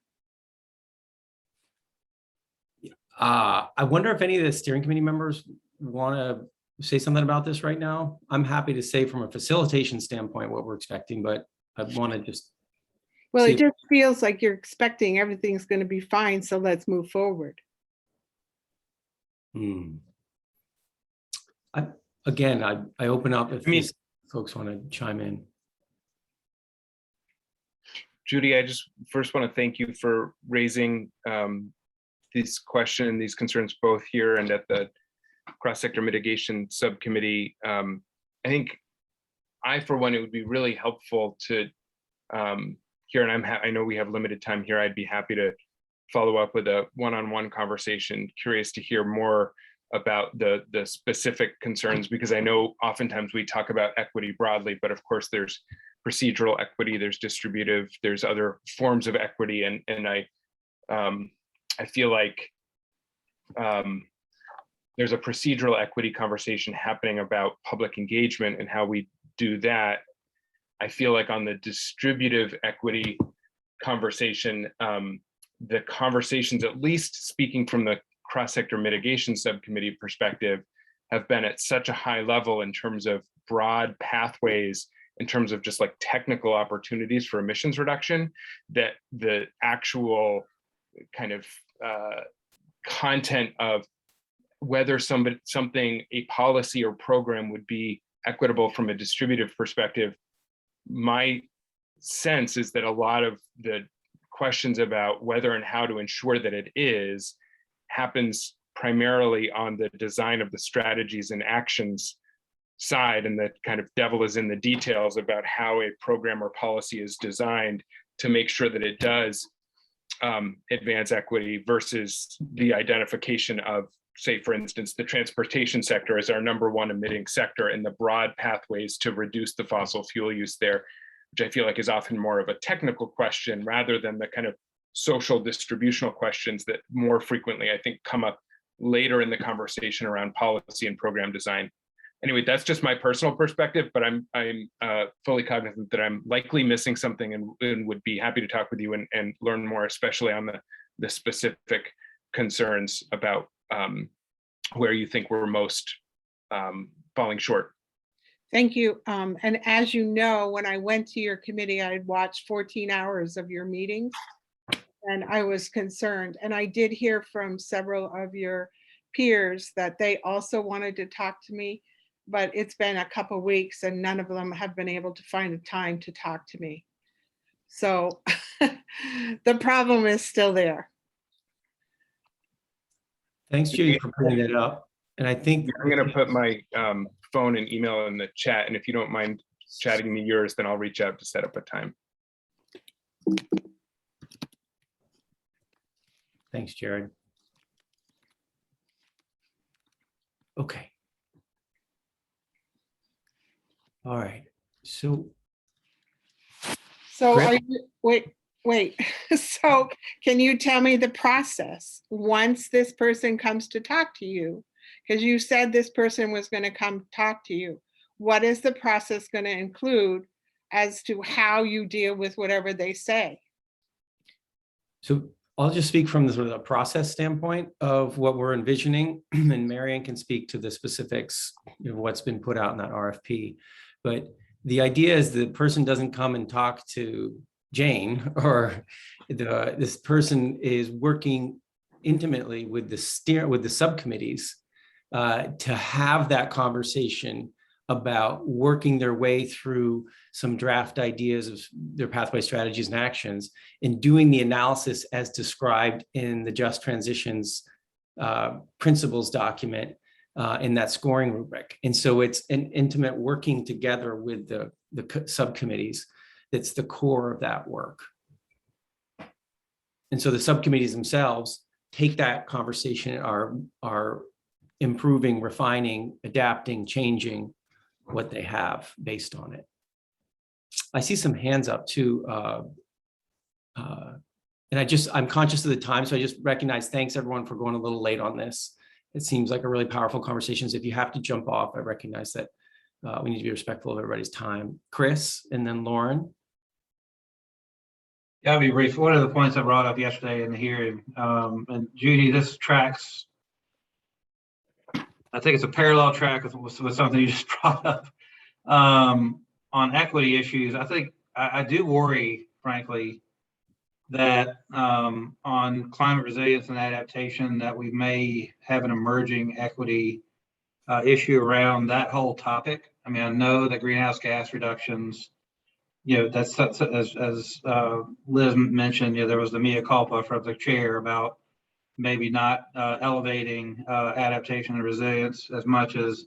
I wonder if any of the steering committee members want to say something about this right now. I'm happy to say from a facilitation standpoint what we're expecting, but I want to just. Well, it just feels like you're expecting everything's going to be fine, so let's move forward. I open up. If folks want to chime in. Judy, I just first want to thank you for raising these questions, these concerns, both here and at the cross-sector mitigation subcommittee. I think for one, it would be really helpful to hear, and I know we have limited time here. I'd be happy to follow up with a one-on-one conversation. Curious to hear more about the specific concerns, because I know oftentimes we talk about equity broadly, but of course there's procedural equity, there's distributive, there's other forms of equity, and I feel like there's a procedural equity conversation happening about public engagement and how we do that. I feel like on the distributive equity conversation, the conversations, at least speaking from the cross-sector mitigation subcommittee perspective, have been at such a high level in terms of broad pathways, in terms of just like technical opportunities for emissions reduction, that the actual kind of content of whether a policy or program would be equitable from a distributive perspective, my sense is that a lot of the questions about whether and how to ensure that it is happens primarily on the design of the strategies and actions side, and the kind of devil is in the details about how a program or policy is designed to make sure that it does advance equity, versus the identification of, say, for instance, the transportation sector as our #1 emitting sector, and the broad pathways to reduce the fossil fuel use there, which I feel like is often more of a technical question rather than the kind of social distributional questions that more frequently, I think, come up later in the conversation around policy and program design. Anyway, that's just my personal perspective, but I'm fully cognizant that I'm likely missing something, and would be happy to talk with you and learn more, especially on the specific concerns about where you think we're most falling short. Thank you. And as you know, when I went to your committee, I had watched 14 hours of your meetings, and I was concerned. And I did hear from several of your peers that they also wanted to talk to me, but it's been a couple of weeks and none of them have been able to find a time to talk to me. So the problem is still there. Thanks, Judy, for bringing that up. And I think I'm going to put my phone and email in the chat, and if you don't mind chatting me yours, then I'll reach out to set up a time. Thanks, Jared. Okay. All right. So So Greg? are you, wait. So can you tell me the process once this person comes to talk to you? Because you said this person was going to come talk to you. What is the process going to include as to how you deal with whatever they say? So I'll just speak from the sort of the process standpoint of what we're envisioning, and Marianne can speak to the specifics of what's been put out in that RFP. But the idea is the person doesn't come and talk to Jane, or this person is working intimately with the subcommittees to have that conversation about working their way through some draft ideas of their pathway strategies and actions, and doing the analysis as described in the Just Transitions principles document in that scoring rubric. And so it's an intimate working together with the subcommittees that's the core of that work. And so the subcommittees themselves take that conversation, are improving, refining, adapting, changing what they have based on it. I see some hands up too. And I'm conscious of the time, so I just recognize, thanks everyone for going a little late on this. It seems like a really powerful conversation. So if you have to jump off, I recognize that we need to be respectful of everybody's time. Chris, and then Lauren. Yeah, I'll be brief. One of the points I brought up yesterday in the hearing, and Judy, this tracks, I think it's a parallel track with something you just brought up on equity issues. I think I do worry, frankly, that on climate resilience and adaptation, that we may have an emerging equity issue around that whole topic. I mean, I know that greenhouse gas reductions, that's as Liz mentioned, there was the mea culpa from the chair about maybe not elevating adaptation and resilience as much as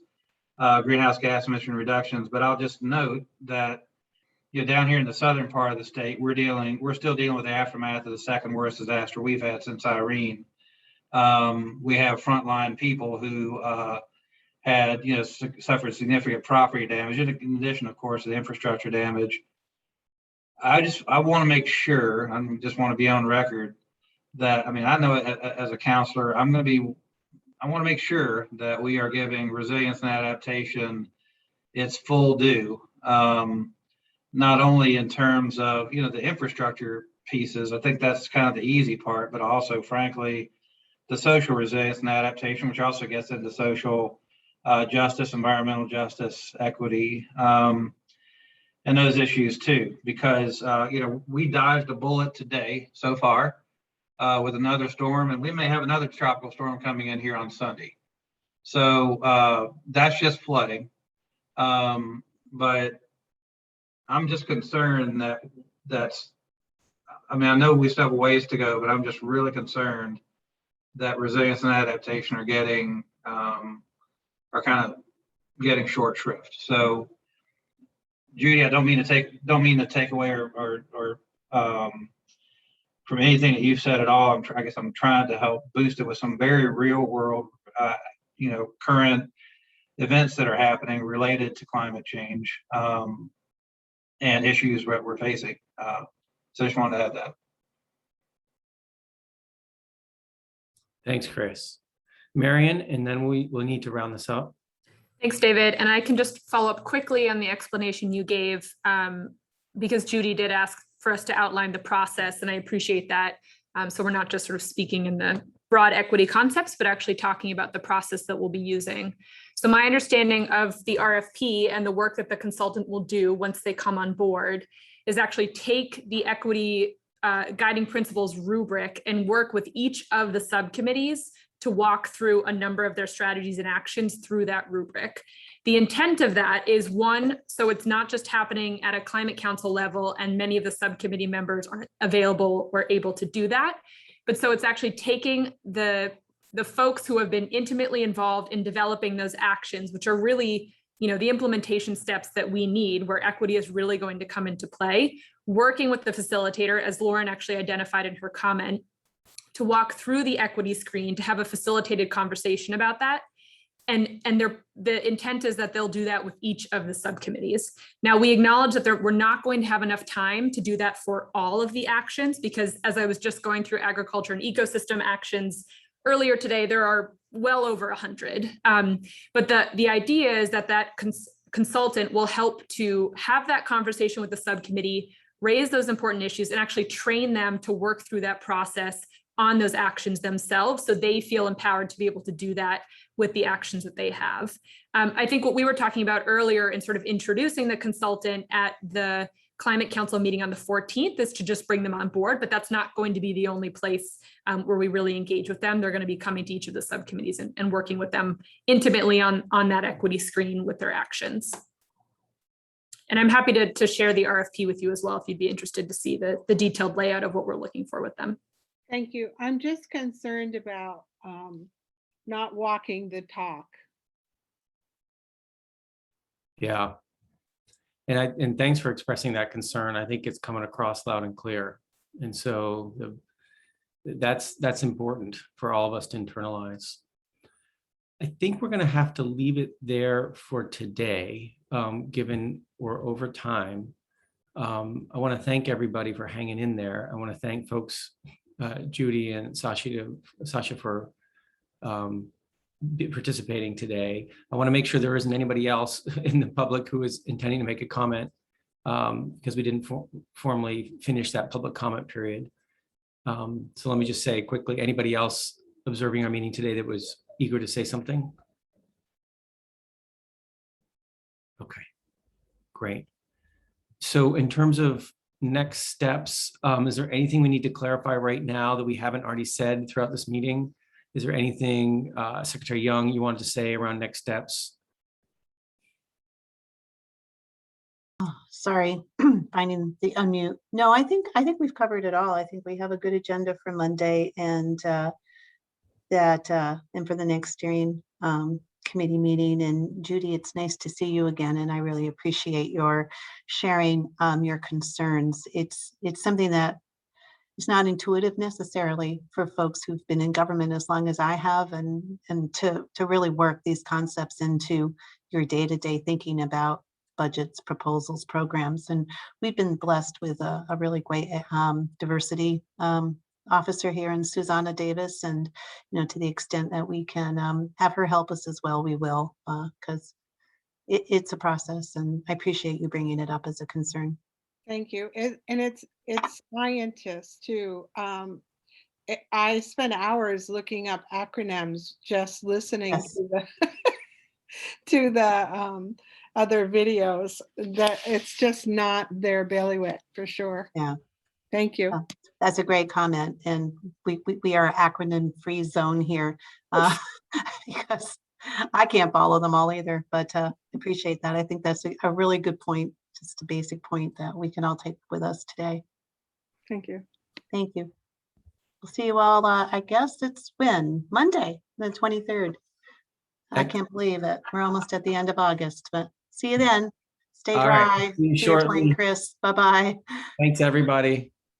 greenhouse gas emission reductions. But I'll just note that down here in the southern part of the state, we're still dealing with the aftermath of the second worst disaster we've had since Irene. We have frontline people who had suffered significant property damage, in addition, of course, to the infrastructure damage. I want to make sure, I just want to be on record that, I mean, I know as a counselor, I want to make sure that we are giving resilience and adaptation its full due. Not only in terms of, the infrastructure pieces, I think that's kind of the easy part, but also, frankly, the social resilience and adaptation, which also gets into social justice, environmental justice, equity, and those issues too, because, we dodged a bullet today so far with another storm, and we may have another tropical storm coming in here on Sunday. So that's just flooding. But I'm just concerned I know we still have a ways to go, but I'm just really concerned that resilience and adaptation are kind of getting short shrift. So, Judy, I don't mean to take away or from anything that you've said at all. I guess I'm trying to help boost it with some very real world, current events that are happening related to climate change and issues that we're facing. So I just wanted to add that. Thanks, Chris. Marion, and then we'll need to round this up. Thanks, David. And I can just follow up quickly on the explanation you gave, because Judy did ask for us to outline the process, and I appreciate that. So we're not just sort of speaking in the broad equity concepts, but actually talking about the process that we'll be using. So my understanding of the RFP and the work that the consultant will do once they come on board is actually take the equity guiding principles rubric and work with each of the subcommittees to walk through a number of their strategies and actions through that rubric. The intent of that is, one, so it's not just happening at a climate council level and many of the subcommittee members aren't available or able to do that, but so it's actually taking the folks who have been intimately involved in developing those actions, which are really, the implementation steps that we need, where equity is really going to come into play, working with the facilitator, as Lauren actually identified in her comment, to walk through the equity screen, to have a facilitated conversation about that. And the intent is that they'll do that with each of the subcommittees. Now, we acknowledge that we're not going to have enough time to do that for all of the actions, because as I was just going through agriculture and ecosystem actions earlier today, there are well over 100. But the idea is that consultant will help to have that conversation with the subcommittee, raise those important issues, and actually train them to work through that process on those actions themselves, so they feel empowered to be able to do that with the actions that they have. I think what we were talking about earlier in sort of introducing the consultant at the Climate Council meeting on the 14th is to just bring them on board, but that's not going to be the only place where we really engage with them. They're going to be coming to each of the subcommittees and working with them intimately on that equity screen with their actions. And I'm happy to share the RFP with you as well, if you'd be interested to see the detailed layout of what we're looking for with them. Thank you. I'm just concerned about not walking the talk. Yeah. And thanks for expressing that concern. I think it's coming across loud and clear. And so that's important for all of us to internalize. I think we're going to have to leave it there for today, given we're over time. I want to thank everybody for hanging in there. I want to thank folks, Judy and Sasha for participating today. I want to make sure there isn't anybody else in the public who is intending to make a comment, because we didn't formally finish that public comment period. So let me just say quickly, anybody else observing our meeting today that was eager to say something? Okay, great. So in terms of next steps, is there anything we need to clarify right now that we haven't already said throughout this meeting? Is there anything, Secretary Young, you wanted to say around next steps? Sorry, finding the unmute. No, I think we've covered it all. I think we have a good agenda for Monday and and for the next steering committee meeting. And Judy, it's nice to see you again, and I really appreciate your sharing your concerns. It's something that is not intuitive necessarily for folks who've been in government as long as I have, and to really work these concepts into your day-to-day thinking about budgets, proposals, programs. And we've been blessed with a really great diversity officer here in Susanna Davis. And, to the extent that we can have her help us as well, we will, because it's a process. And I appreciate you bringing it up as a concern. Thank you. And it's scientists too. I spent hours looking up acronyms, just listening Yes. to the to the other videos. That it's just not their bailiwick for sure. Yeah. Thank you. That's a great comment. And we are an acronym-free zone here because I can't follow them all either, but appreciate that. I think that's a really good point, just a basic point that we can all take with us today. Thank you. Thank you. We'll see you all, I guess it's when? Monday, the 23rd. I can't believe it. We're almost at the end of August, but see you then. Stay All right. dry. See you See you playing, shortly. Chris. Bye-bye. Thanks, everybody.